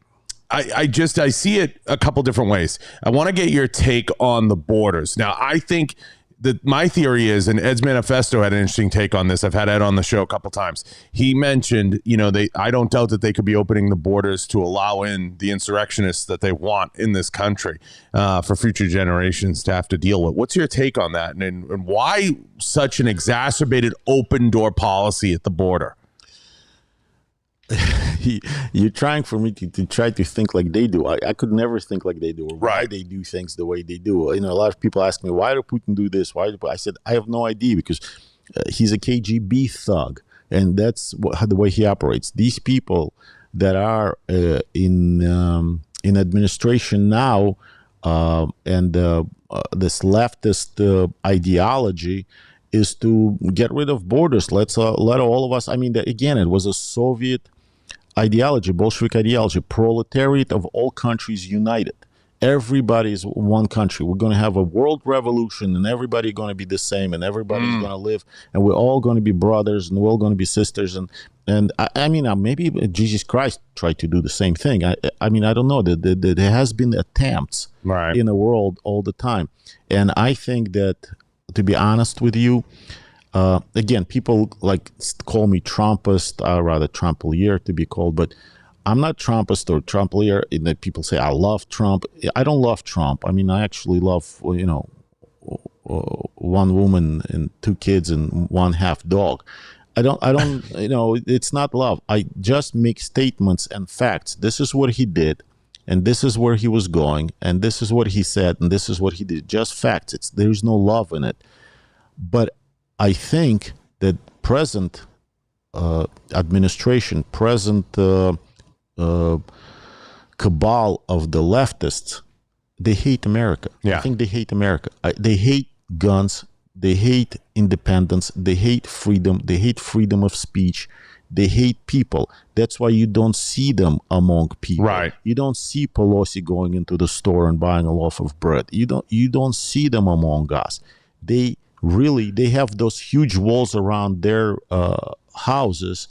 I see it a couple different ways. I want to get your take on the borders. Now, I think that my theory is, and Ed's Manifesto had an interesting take on this. I've had Ed on the show a couple times. He mentioned, I don't doubt that they could be opening the borders to allow in the insurrectionists that they want in this country for future generations to have to deal with. What's your take on that? And why such an exacerbated open door policy at the border? You're trying for me to try to think like they do. I could never think like they do, or why right. they do things the way they do. A lot of people ask me, why do Putin do this? I said, I have no idea, because he's a KGB thug. and that's the way he operates. These people that are in administration now, and this leftist ideology is to get rid of borders. Let all of us. I mean, again, it was a Soviet ideology, Bolshevik ideology, proletariat of all countries united. Everybody is one country. We're going to have a world revolution, and everybody's going to be the same, and everybody's going to live, and we're all going to be brothers, and we're all going to be sisters. And I mean, maybe Jesus Christ tried to do the same thing. I mean, I don't know. There has been attempts in the world all the time, and I think that, to be honest with you, again, people like call me Trumpist, rather Trumplier to be called, but I'm not Trumpist or Trumplier in that people say I love Trump. I don't love Trump. I mean, I actually love, one woman and 2 kids and 1 half dog. I don't, it's not love. I just make statements and facts. This is what he did, and this is where he was going, and this is what he said, and this is what he did. Just facts. There's no love in it. But I think that present administration, present cabal of the leftists, they hate America. I think they hate America. They hate guns. They hate independence. They hate freedom. They hate freedom of speech. They hate people. That's why you don't see them among people. Right. You don't see Pelosi going into the store and buying a loaf of bread. You don't see them among us. They have those huge walls around their houses,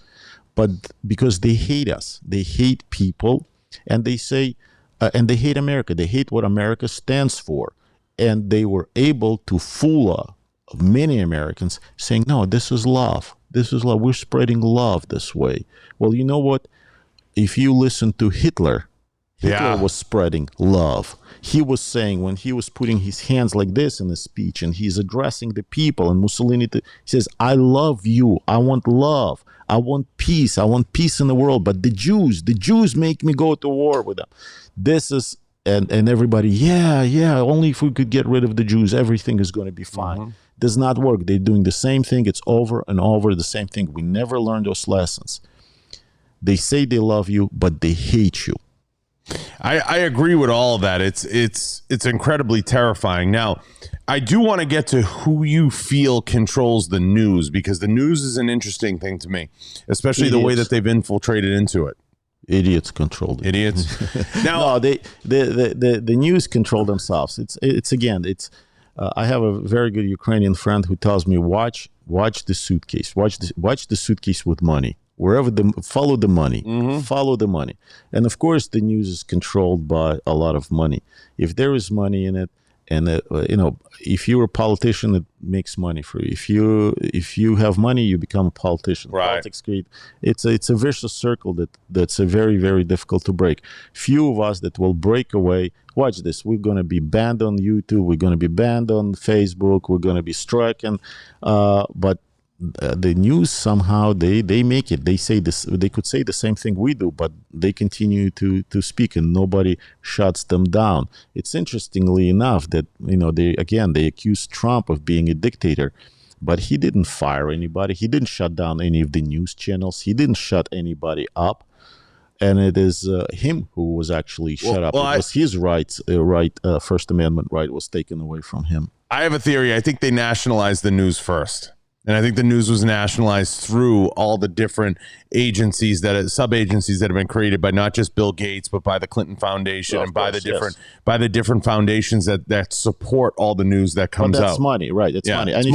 but because they hate us, they hate people, and they say, and they hate America. They hate what America stands for, and they were able to fool many Americans, saying, "No, this is love. This is love. We're spreading love this way." Well, you know what? If you listen to Hitler was spreading love. He was saying, when he was putting his hands like this in a speech and he's addressing the people, and Mussolini, he says, "I love you. I want love. I want peace. I want peace in the world. But the Jews make me go to war with them." This is, and everybody, only if we could get rid of the Jews, everything is going to be fine. Does not work. They're doing the same thing. It's over and over the same thing. We never learn those lessons. They say they love you, but they hate you. I agree with all of that. It's incredibly terrifying. Now, I do want to get to who you feel controls the news, because the news is an interesting thing to me, especially the way that they've infiltrated into it. Idiots control it. Idiots. Now, no, the news control themselves. It's I have a very good Ukrainian friend who tells me, watch the suitcase, watch the suitcase with money. Wherever follow the money, follow the money. And of course, the news is controlled by a lot of money. If there is money in it, and if you're a politician, it makes money for you. If you have money, you become a politician. Right. Politics create. It's a vicious circle that's a very, very difficult to break. Few of us that will break away. Watch this. We're going to be banned on YouTube. We're going to be banned on Facebook. We're going to be stricken. But the news somehow they make it. They say this. They could say the same thing we do, but they continue to speak, and nobody shuts them down. It's interestingly enough that they accuse Trump of being a dictator, but he didn't fire anybody. He didn't shut down any of the news channels. He didn't shut anybody up. And it is him who was actually shut up. It was his rights, First Amendment right was taken away from him. I have a theory. I think they nationalized the news first. And I think the news was nationalized through all the different agencies sub-agencies that have been created by not just Bill Gates, but by the Clinton Foundation and by the different foundations that support all the news that comes out. That's money, right? That's money. And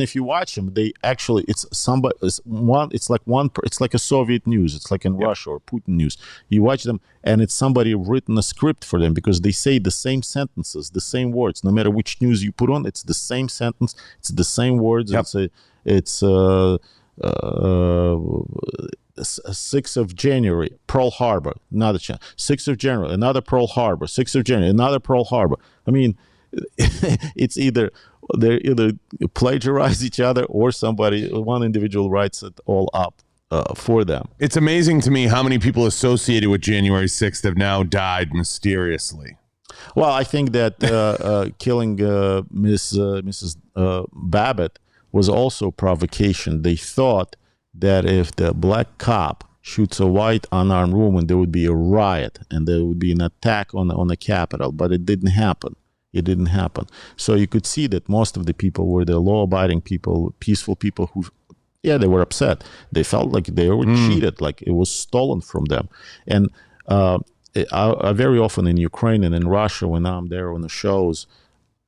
if you watch them, they actually it's like a Soviet news. It's like in Russia or Putin news. You watch them, and it's somebody written a script for them, because they say the same sentences, the same words. No matter which news you put on, it's the same sentence, it's the same words. Yep. It's 6th of January, Pearl Harbor, another 6th of January, another Pearl Harbor, 6th of January, another Pearl Harbor. I mean, it's they either plagiarize each other, or one individual writes it all up for them. It's amazing to me how many people associated with January 6th have now died mysteriously. Well, I think that killing Mrs. Babbitt was also provocation. They thought that if the black cop shoots a white unarmed woman, there would be a riot and there would be an attack on the Capitol. But it didn't happen. It didn't happen. So you could see that most of the people were the law-abiding people, peaceful people who, yeah, they were upset. They felt like they were cheated, like it was stolen from them. And I very often in Ukraine and in Russia, when I'm there on the shows,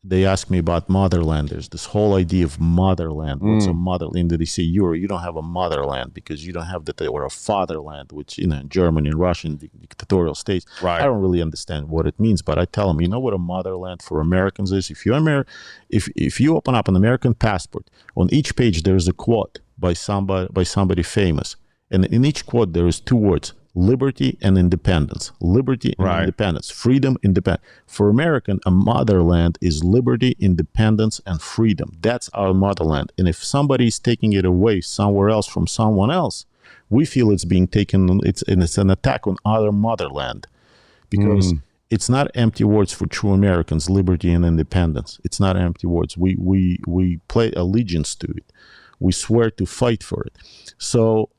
they ask me about motherland. There's this whole idea of motherland. What's a motherland? They say, Yuri, you don't have a motherland because you don't have that, or a fatherland, which, you know, in Germany and Russian dictatorial states. Right. I don't really understand what it means, but I tell them, you know what a motherland for Americans is? If you open up an American passport, on each page there's a quote by somebody famous, and in each quote there is two words: liberty and independence. Liberty and independence. Freedom, independence. For American, a motherland is liberty, independence, and freedom. That's our motherland. And if somebody is taking it away somewhere else from someone else, we feel it's being taken, it's an attack on our motherland. Because it's not empty words for true Americans, liberty and independence. It's not empty words. We play allegiance to it. We swear to fight for it. So,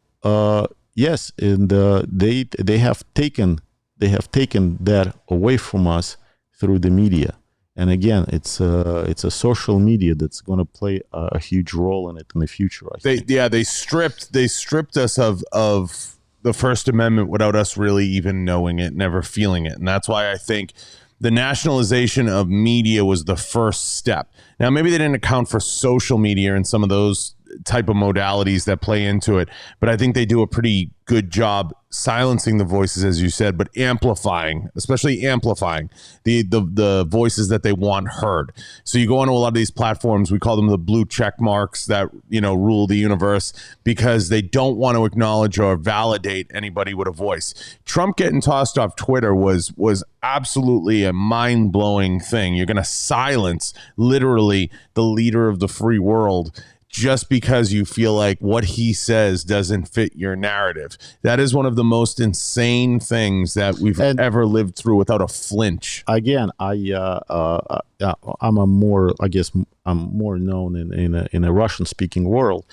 yes, and they have taken that away from us through the media, and again, it's a social media that's going to play a huge role in it in the future. I think. They stripped us of the First Amendment without us really even knowing it, never feeling it, and that's why I think the nationalization of media was the first step. Now, maybe they didn't account for social media and some of those type of modalities that play into it, but I think they do a pretty good job silencing the voices, as you said, but especially amplifying the voices that they want heard. So you go onto a lot of these platforms, we call them the blue check marks that, you know, rule the universe, because they don't want to acknowledge or validate anybody with a voice. Trump getting tossed off Twitter was absolutely a mind-blowing thing. You're going to silence literally the leader of the free world just because you feel like what he says doesn't fit your narrative. That is one of the most insane things that we've ever lived through without a flinch. Again, I'm more known in a Russian-speaking world,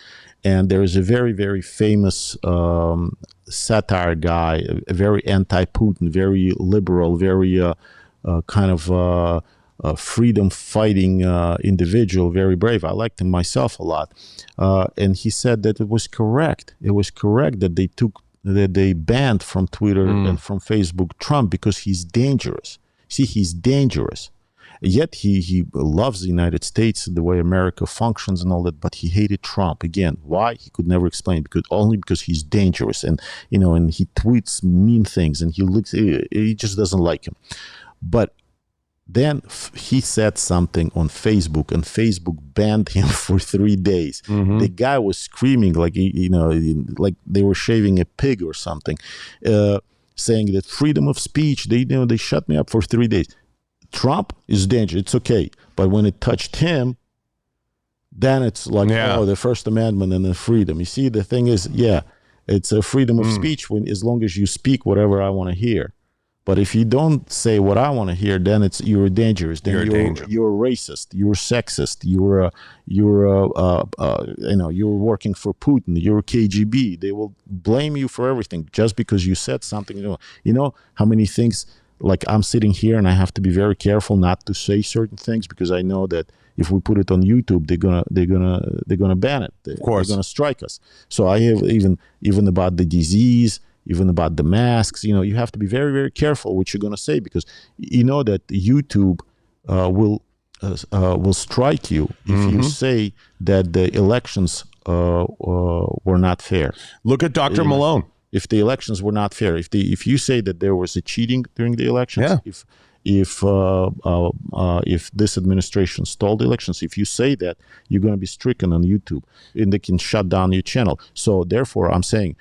and there is a very, very famous satire guy, a very anti-Putin, very liberal, very freedom-fighting individual, very brave. I liked him myself a lot, and he said that it was correct. It was correct that they banned from Twitter and from Facebook Trump because he's dangerous. See, he's dangerous. Yet he loves the United States, the way America functions and all that, but he hated Trump. Again, why? He could never explain, because he's dangerous, and and he tweets mean things, and he just doesn't like him. But then he said something on Facebook, and Facebook banned him for 3 days. The guy was screaming like like they were shaving a pig or something, saying that freedom of speech. They shut me up for 3 days. Trump is dangerous. It's okay, but when it touched him, then it's like the First Amendment and the freedom. You see, the thing is, it's a freedom of speech as long as you speak whatever I want to hear. But if you don't say what I want to hear, then you're dangerous. Then you're racist. You're sexist. You're working for Putin. You're KGB. They will blame you for everything just because you said something. You know how many things. Like, I'm sitting here and I have to be very careful not to say certain things, because I know that if we put it on YouTube, they're gonna ban it. Of course, they're gonna strike us. So I have even about the disease. Even about the masks, you have to be very, very careful what you're going to say, because you know that YouTube will strike you if you say that the elections were not fair. Look at Dr. Malone. If the elections were not fair, if you say that there was a cheating during the elections, if this administration stole the elections, if you say that, you're going to be stricken on YouTube, and they can shut down your channel. So therefore, I'm saying,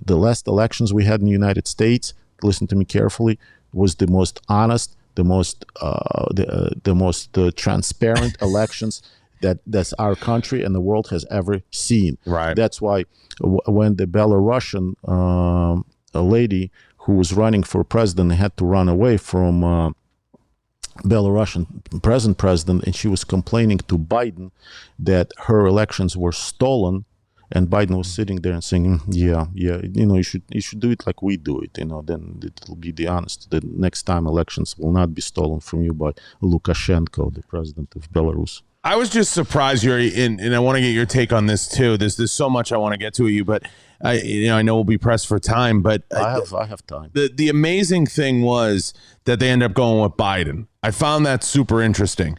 the last elections we had in the United States, listen to me carefully, was the most honest, the most transparent elections that's our country and the world has ever seen. Right. That's why when the Belarusian lady who was running for president had to run away from Belarusian president, and she was complaining to Biden that her elections were stolen, And Biden was sitting there and saying, yeah, you should do it like we do it, then it'll be the honest. The next time elections will not be stolen from you by Lukashenko, the president of Belarus. I was just surprised, Yuri, and I want to get your take on this too. There's so much I want to get to you, but I know we'll be pressed for time, but I have time. The amazing thing was that they ended up going with Biden. I found that super interesting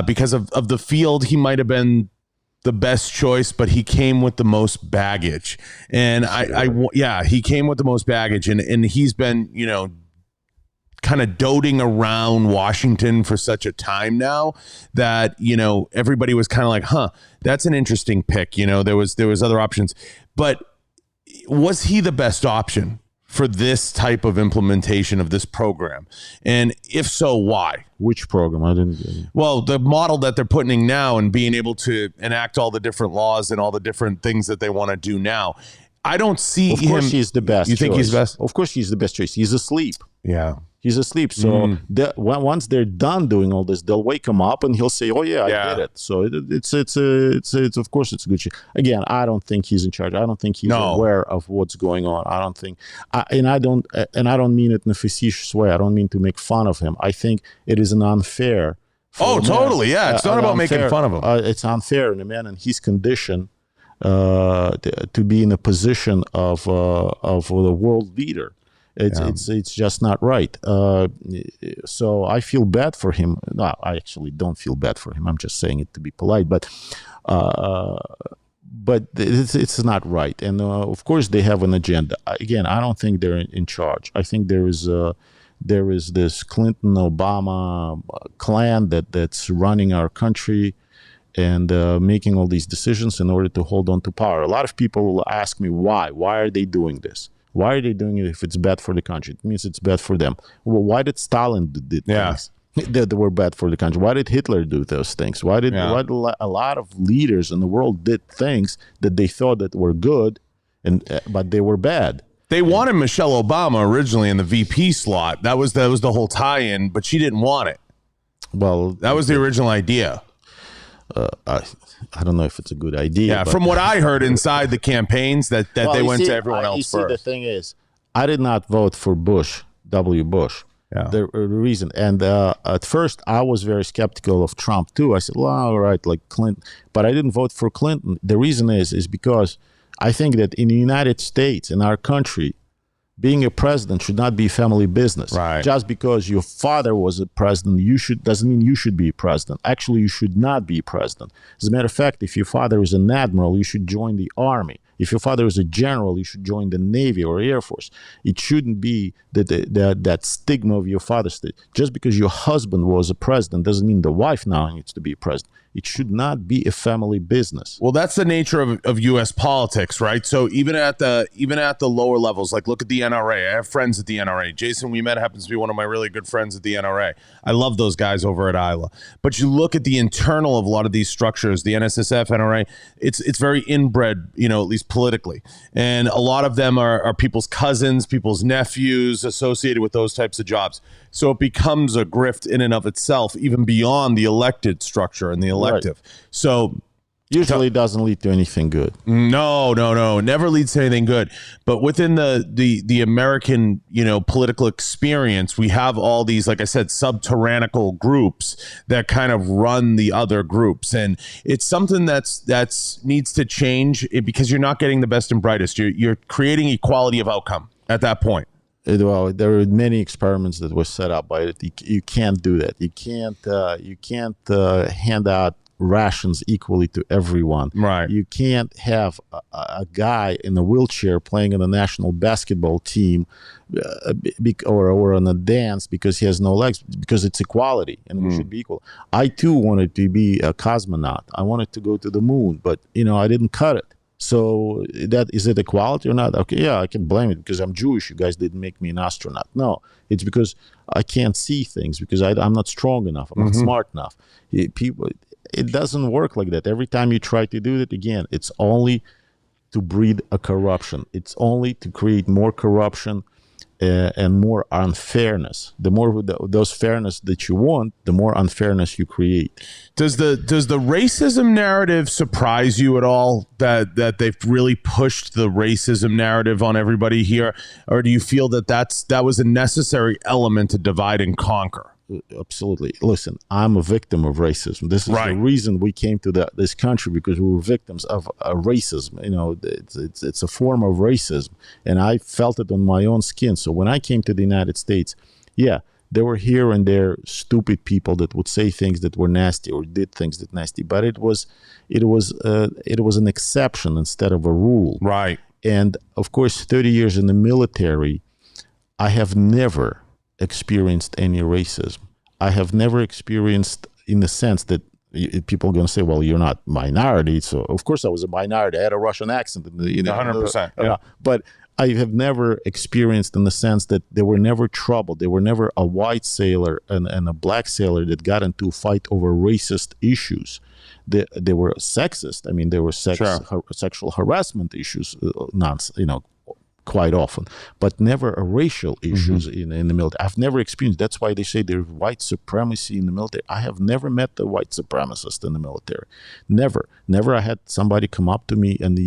because of the field. He might have been the best choice, but he came with the most baggage, and he came with the most baggage, and he's been kind of doting around Washington for such a time now that everybody was kind of like, that's an interesting pick. There was other options, but was he the best option for this type of implementation of this program? And if so, why? Which program? I didn't get it. Well, the model that they're putting in now and being able to enact all the different laws and all the different things that they want to do now. I don't see him. Of course he's the best. You think choice. He's best? Of course he's the best choice. He's asleep. Yeah. He's asleep. So once they're done doing all this, they'll wake him up and he'll say, "Oh yeah, I did it." So it's of course it's a good shit. Again, I don't think he's in charge. I don't think he's aware of what's going on. I don't think, and I don't mean it in a facetious way. I don't mean to make fun of him. I think it is an unfair. Totally. Yeah, it's not about making fun of him. It's unfair in a man in his condition to be in a position of the world leader. It's just not right. So I feel bad for him. No, I actually don't feel bad for him. I'm just saying it to be polite, but it's not right. And of course they have an agenda. Again, I don't think they're in charge. I think there is this Clinton Obama clan that's running our country and making all these decisions in order to hold on to power. A lot of people will ask me why. Why are they doing this? Why are they doing it if it's bad for the country? It means it's bad for them. Well, why did Stalin do things that were bad for the country? Why did Hitler do those things? Why did a lot of leaders in the world did things that they thought that were good, but they were bad? They wanted Michelle Obama originally in the VP slot. That was the whole tie-in, but she didn't want it. Well, that was the original idea. I don't know if it's a good idea. Yeah, from what I heard inside the campaigns that they went to everyone else first. The thing is, I did not vote for W. Bush. Yeah. The reason, and at first I was very skeptical of Trump too. I said, well, all right, like Clinton, but I didn't vote for Clinton. The reason is because I think that in the United States, in our country, being a president should not be family business. Right. Just because your father was a president, doesn't mean you should be president. Actually, you should not be president. As a matter of fact, if your father is an admiral, you should join the army. If your father is a general, you should join the Navy or Air Force. It shouldn't be that stigma of your father's. Just because your husband was a president doesn't mean the wife now needs to be a president. It should not be a family business. Well, that's the nature of U.S. politics, right? So even at the lower levels, like look at the NRA. I have friends at the NRA. Jason we met happens to be one of my really good friends at the NRA. I love those guys over at Isla. But you look at the internal of a lot of these structures, the NSSF, NRA. It's very inbred, at least politically, and a lot of them are people's cousins, people's nephews associated with those types of jobs. So it becomes a grift in and of itself, even beyond the elected structure and the elective. Right. So usually it doesn't lead to anything good. No. It never leads to anything good. But within the American, political experience, we have all these, like I said, sub-tyrannical groups that kind of run the other groups. And it's something that's needs to change because you're not getting the best and brightest. You're creating equality of outcome at that point. Well, there are many experiments that were set up by it. You can't do that. You can't hand out rations equally to everyone. Right. You can't have a guy in a wheelchair playing on a national basketball team or on a dance because he has no legs, because it's equality and we should be equal. I too wanted to be a cosmonaut. I wanted to go to the moon, but I didn't cut it. So is it equality or not? Okay, yeah, I can blame it because I'm Jewish. You guys didn't make me an astronaut. No, it's because I can't see things, because I'm not strong enough. I'm not smart enough. It doesn't work like that. Every time you try to do it again, it's only to breed a corruption. It's only to create more corruption and more unfairness. The more those fairness that you want, the more unfairness you create. Does the racism narrative surprise you at all, that they've really pushed the racism narrative on everybody here, or do you feel that was a necessary element to divide and conquer? Absolutely. Listen, I'm a victim of racism. This is the reason we came to this country, because we were victims of racism. You know, it's a form of racism, and I felt it on my own skin. So when I came to the United States, yeah, there were here and there stupid people that would say things that were nasty or did things that nasty, but it was an exception instead of a rule. Right. And of course, 30 years in the military, I have never experienced any racism. I have never experienced, in the sense that people are going to say, well, you're not minority. So of course I was a minority. I had a Russian accent. 100%. Yeah. But I have never experienced, in the sense that there were never trouble. There were never a white sailor and a black sailor that got into a fight over racist issues. They were sexist. I mean, there were sexual harassment issues, quite often, but never a racial issues in the military. I've never experienced. That's why they say there's white supremacy in the military. I have never met the white supremacist in the military. Never. I had somebody come up to me and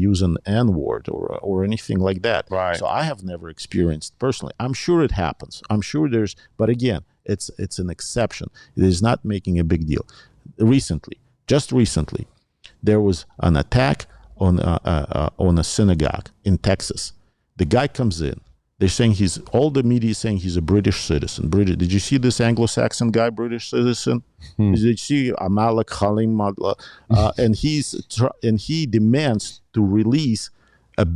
use an N-word or anything like that. Right. So I have never experienced personally. I'm sure it happens. I'm sure but again, it's an exception. It is not making a big deal. Just recently, there was an attack on a synagogue in Texas. The guy comes in. They're saying all the media is saying he's a British citizen. Did you see this Anglo-Saxon guy, British citizen? Did you see Amalek Halim? And he demands to release a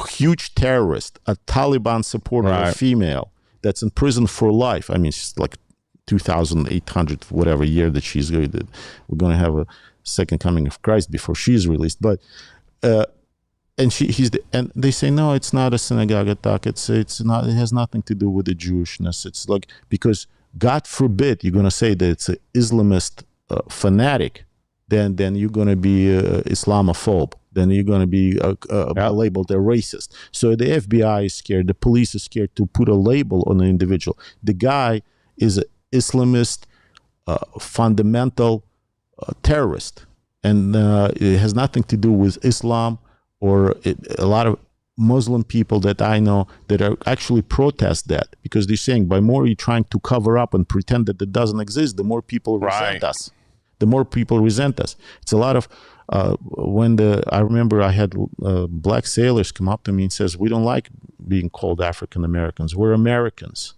huge terrorist, a Taliban supporter, a female that's in prison for life. I mean, she's like 2,800 whatever year that she's going. We're going to have a second coming of Christ before she's released, but. And and they say, no, it's not a synagogue attack. It's not. It has nothing to do with the Jewishness. It's like, because God forbid you're going to say that it's an Islamist fanatic, then you're going to be Islamophobe. Then you're going to be labeled a racist. So the FBI is scared. The police is scared to put a label on an individual. The guy is an Islamist, fundamental terrorist. And it has nothing to do with Islam or a lot of Muslim people that I know that are actually protest that, because they're saying by more you're trying to cover up and pretend that it doesn't exist, the more people resent us. The more people resent us. It's a lot of, I remember I had black sailors come up to me and says, we don't like being called African Americans. We're Americans.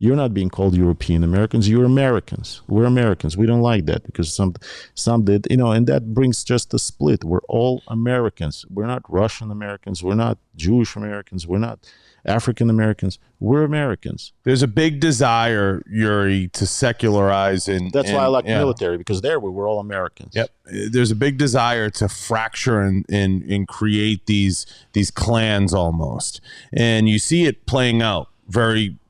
You're not being called European Americans. You're Americans. We're Americans. We don't like that, because some did, and that brings just a split. We're all Americans. We're not Russian Americans. We're not Jewish Americans. We're not African Americans. We're Americans. There's a big desire, Yuri, to secularize. That's why I like military, because there we're all Americans. Yep. There's a big desire to fracture and create these clans almost. And you see it playing out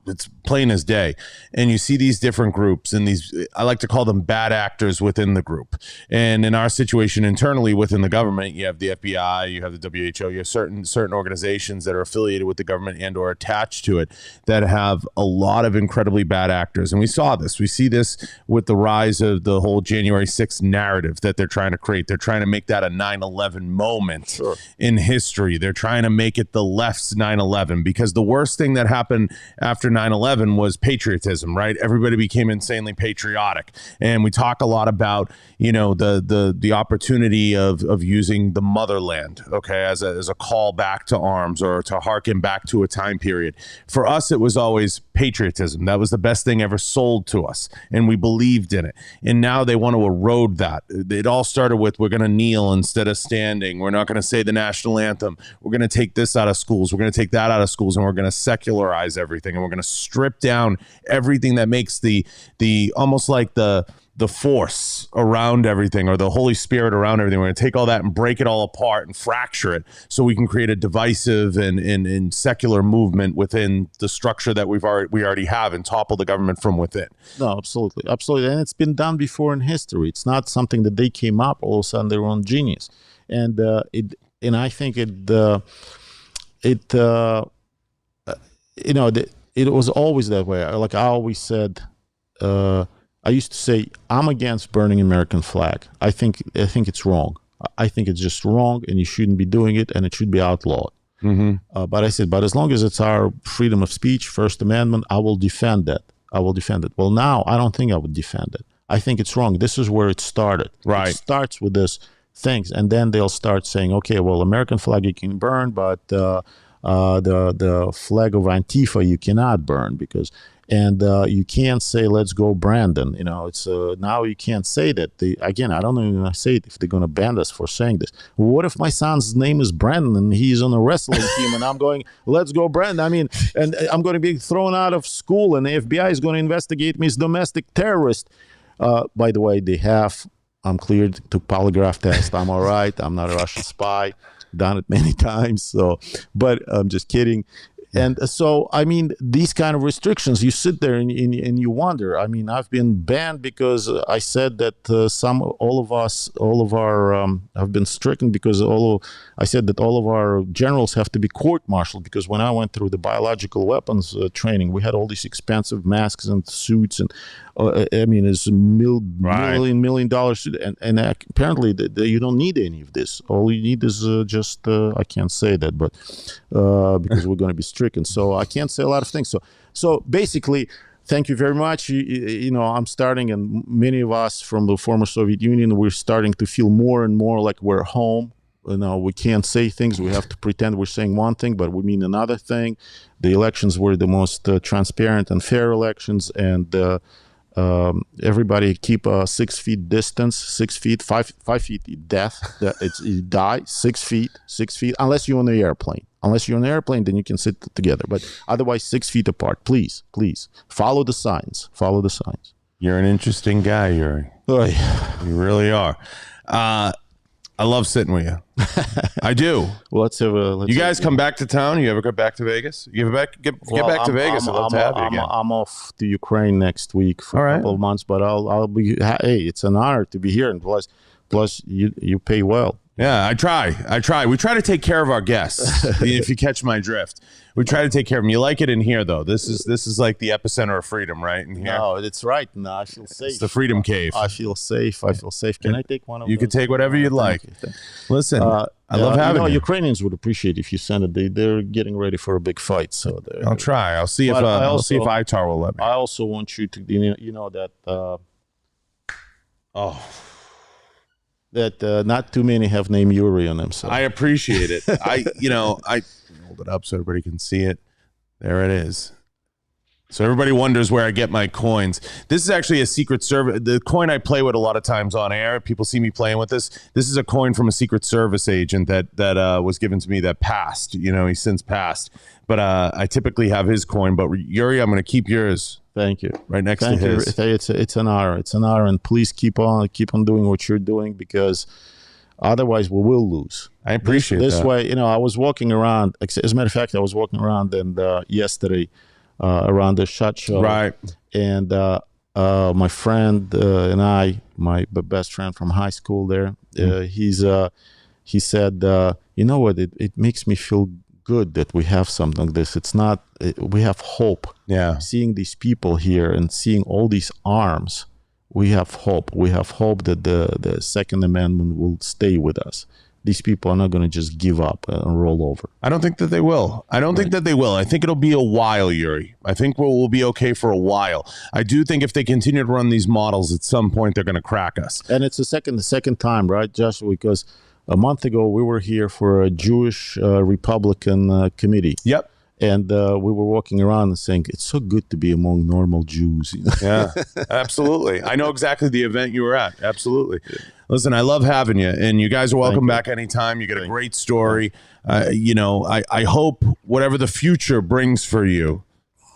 it's plain as day. And you see these different groups and I like to call them bad actors within the group. And in our situation internally within the government, you have the FBI, you have the WHO, you have certain organizations that are affiliated with the government and or attached to it that have a lot of incredibly bad actors. And we see this with the rise of the whole January 6th narrative that they're trying to create. They're trying to make that a 9/11 moment in history. They're trying to make it the left's 9/11, because the worst thing that happened after 9/11 was patriotism, right? Everybody became insanely patriotic. And we talk a lot about, the opportunity of using the motherland, okay, as a call back to arms or to harken back to a time period. For us, it was always patriotism. That was the best thing ever sold to us, and we believed in it. And now they want to erode that. It all started with, we're going to kneel instead of standing. We're not going to say the national anthem. We're going to take this out of schools. We're going to take that out of schools, and we're going to secularize everything. And we're going to strip down everything that makes the almost like the force around everything, or the Holy Spirit around everything. We're going to take all that and break it all apart and fracture it, so we can create a divisive and secular movement within the structure that we already have, and topple the government from within. No, absolutely, and it's been done before in history. It's not something that they came up all of a sudden their own genius, and I think it was always that way. Like I always said, I used to say, I'm against burning American flag. I think it's wrong. I think it's just wrong, and you shouldn't be doing it, and it should be outlawed. But I said, but as long as it's our freedom of speech, First Amendment, I will defend that. Well, now I don't think I would defend it. I think it's wrong. This is where it started. Right. It starts with this things, and then they'll start saying, okay, well, American flag you can burn, but the flag of Antifa you cannot burn and you can't say let's go Brandon. It's now you can't say that. Again, I don't even want to say it if they're going to ban us for saying this. What if my son's name is Brandon and he's on a wrestling team and I'm going let's go Brandon? I mean, and I'm going to be thrown out of school and the FBI is going to investigate me as domestic terrorist. By the way, I'm cleared, took polygraph test. I'm all right. I'm not a Russian spy. Done it many times. But I'm just kidding. And so, I mean, these kind of restrictions, you sit there and you wonder. I mean, I've been banned because I said that have been stricken because I said that all of our generals have to be court-martialed because when I went through the biological weapons training, we had all these expensive masks and suits and I mean, it's $1 million suit, and apparently you don't need any of this. All you need is just I can't say that, but because we're going to be stricken, so I can't say a lot of things. So basically, thank you very much. I'm starting, and many of us from the former Soviet Union, we're starting to feel more and more like we're home. We can't say things. We have to pretend we're saying one thing, but we mean another thing. The elections were the most transparent and fair elections, and everybody keep a 6 feet distance, 6 feet, 5 feet death. You die 6 feet, unless you're on the airplane. Unless you're on an airplane, then you can sit together. But otherwise, 6 feet apart. Please follow the signs. You're an interesting guy, Yuri. You really are. I love sitting with you. I do. Well, you guys come back to town? You ever go back to Vegas? You ever get back to Vegas? I'd love to have you again. I'm off to Ukraine next week for a couple of months, but I'll be. Hey, it's an honor to be here, and plus you pay well. Yeah, I try. We try to take care of our guests. If you catch my drift, we try to take care of them. You like it in here, though. This is like the epicenter of freedom, right? In here. No, it's right. No, I feel safe. It's the freedom cave. I feel safe. Can I take one of You those? can take whatever you'd like. Listen, I love having you. Ukrainians would appreciate if you send it. They're getting ready for a big fight, so I'll try. I'll see if ITAR will let me. I also want you to, that. That not too many have named Yuri on them. So I appreciate it. I hold it up so everybody can see it. There it is. So everybody wonders where I get my coins. This is actually a Secret Service. The coin I play with a lot of times on air. People see me playing with this. This is a coin from a Secret Service agent that was given to me that passed. He's since passed. But I typically have his coin. But Yuri, I'm going to keep yours. Thank you. Right next to his. It's an honor. It's an honor, and please keep on doing what you're doing because otherwise we will lose. I appreciate this that. way. I was walking around. As a matter of fact, I was walking around and yesterday around the SHOT Show. Right. And my friend and I, my best friend from high school there, he said, you know what? It makes me feel good that we have something like this. We have hope. Yeah. Seeing these people here and seeing all these arms, we have hope. We have hope that the Second Amendment will stay with us. These people are not going to just give up and roll over. I don't think that they will. I think it'll be a while, Yuri. I think we'll be okay for a while. I do think if they continue to run these models, at some point they're going to crack us. And it's the second time, right, Joshua? Because a month ago we were here for a Jewish Republican committee. Yep. And we were walking around and saying, it's so good to be among normal Jews. Yeah, absolutely. I know exactly the event you were at. Absolutely. Listen, I love having you. And you guys are welcome back anytime. You get a great story. I hope whatever the future brings for you,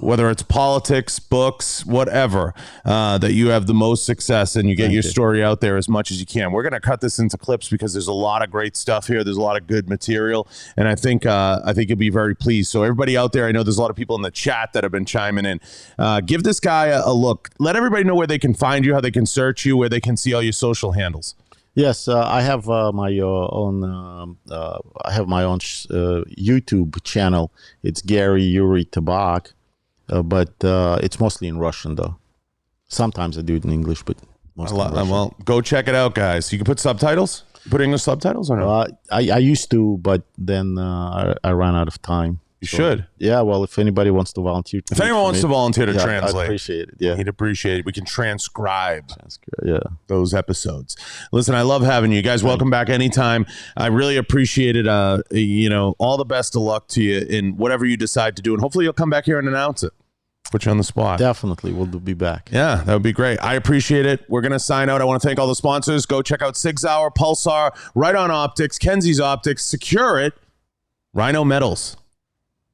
whether it's politics, books, whatever, that you have the most success and you get your story out there as much as you can. We're going to cut this into clips because there's a lot of great stuff here. There's a lot of good material, and I think you'll be very pleased. So everybody out there, I know there's a lot of people in the chat that have been chiming in. Give this guy a look. Let everybody know where they can find you, how they can search you, where they can see all your social handles. Yes, I have my own. I have my own YouTube channel. It's Yuri Tabach, but it's mostly in Russian though. Sometimes I do it in English, but mostly in Russian. Well, go check it out, guys. You can put subtitles. Put English subtitles or no? I used to, but then I ran out of time. You should. Yeah, well, if anybody wants to volunteer. If anyone wants to volunteer to translate. I'd appreciate it. Yeah. He'd appreciate it. We can transcribe yeah. those episodes. Listen, I love having you guys. Welcome back anytime. I really appreciate it. All the best of luck to you in whatever you decide to do. And hopefully you'll come back here and announce it. Put you on the spot. Definitely. We'll be back. Yeah, that would be great. I appreciate it. We're going to sign out. I want to thank all the sponsors. Go check out 6 Hour, Pulsar, Right On Optics, Kenzie's Optics, Secure It, Rhino Metals.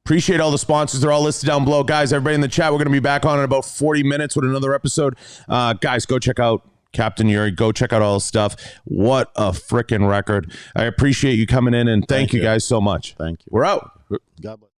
Appreciate all the sponsors. They're all listed down below. Guys, everybody in the chat, we're going to be back on in about 40 minutes with another episode. Guys, go check out Captain Yuri. Go check out all his stuff. What a freaking record. I appreciate you coming in, and thank you guys so much. Thank you. We're out. God bless.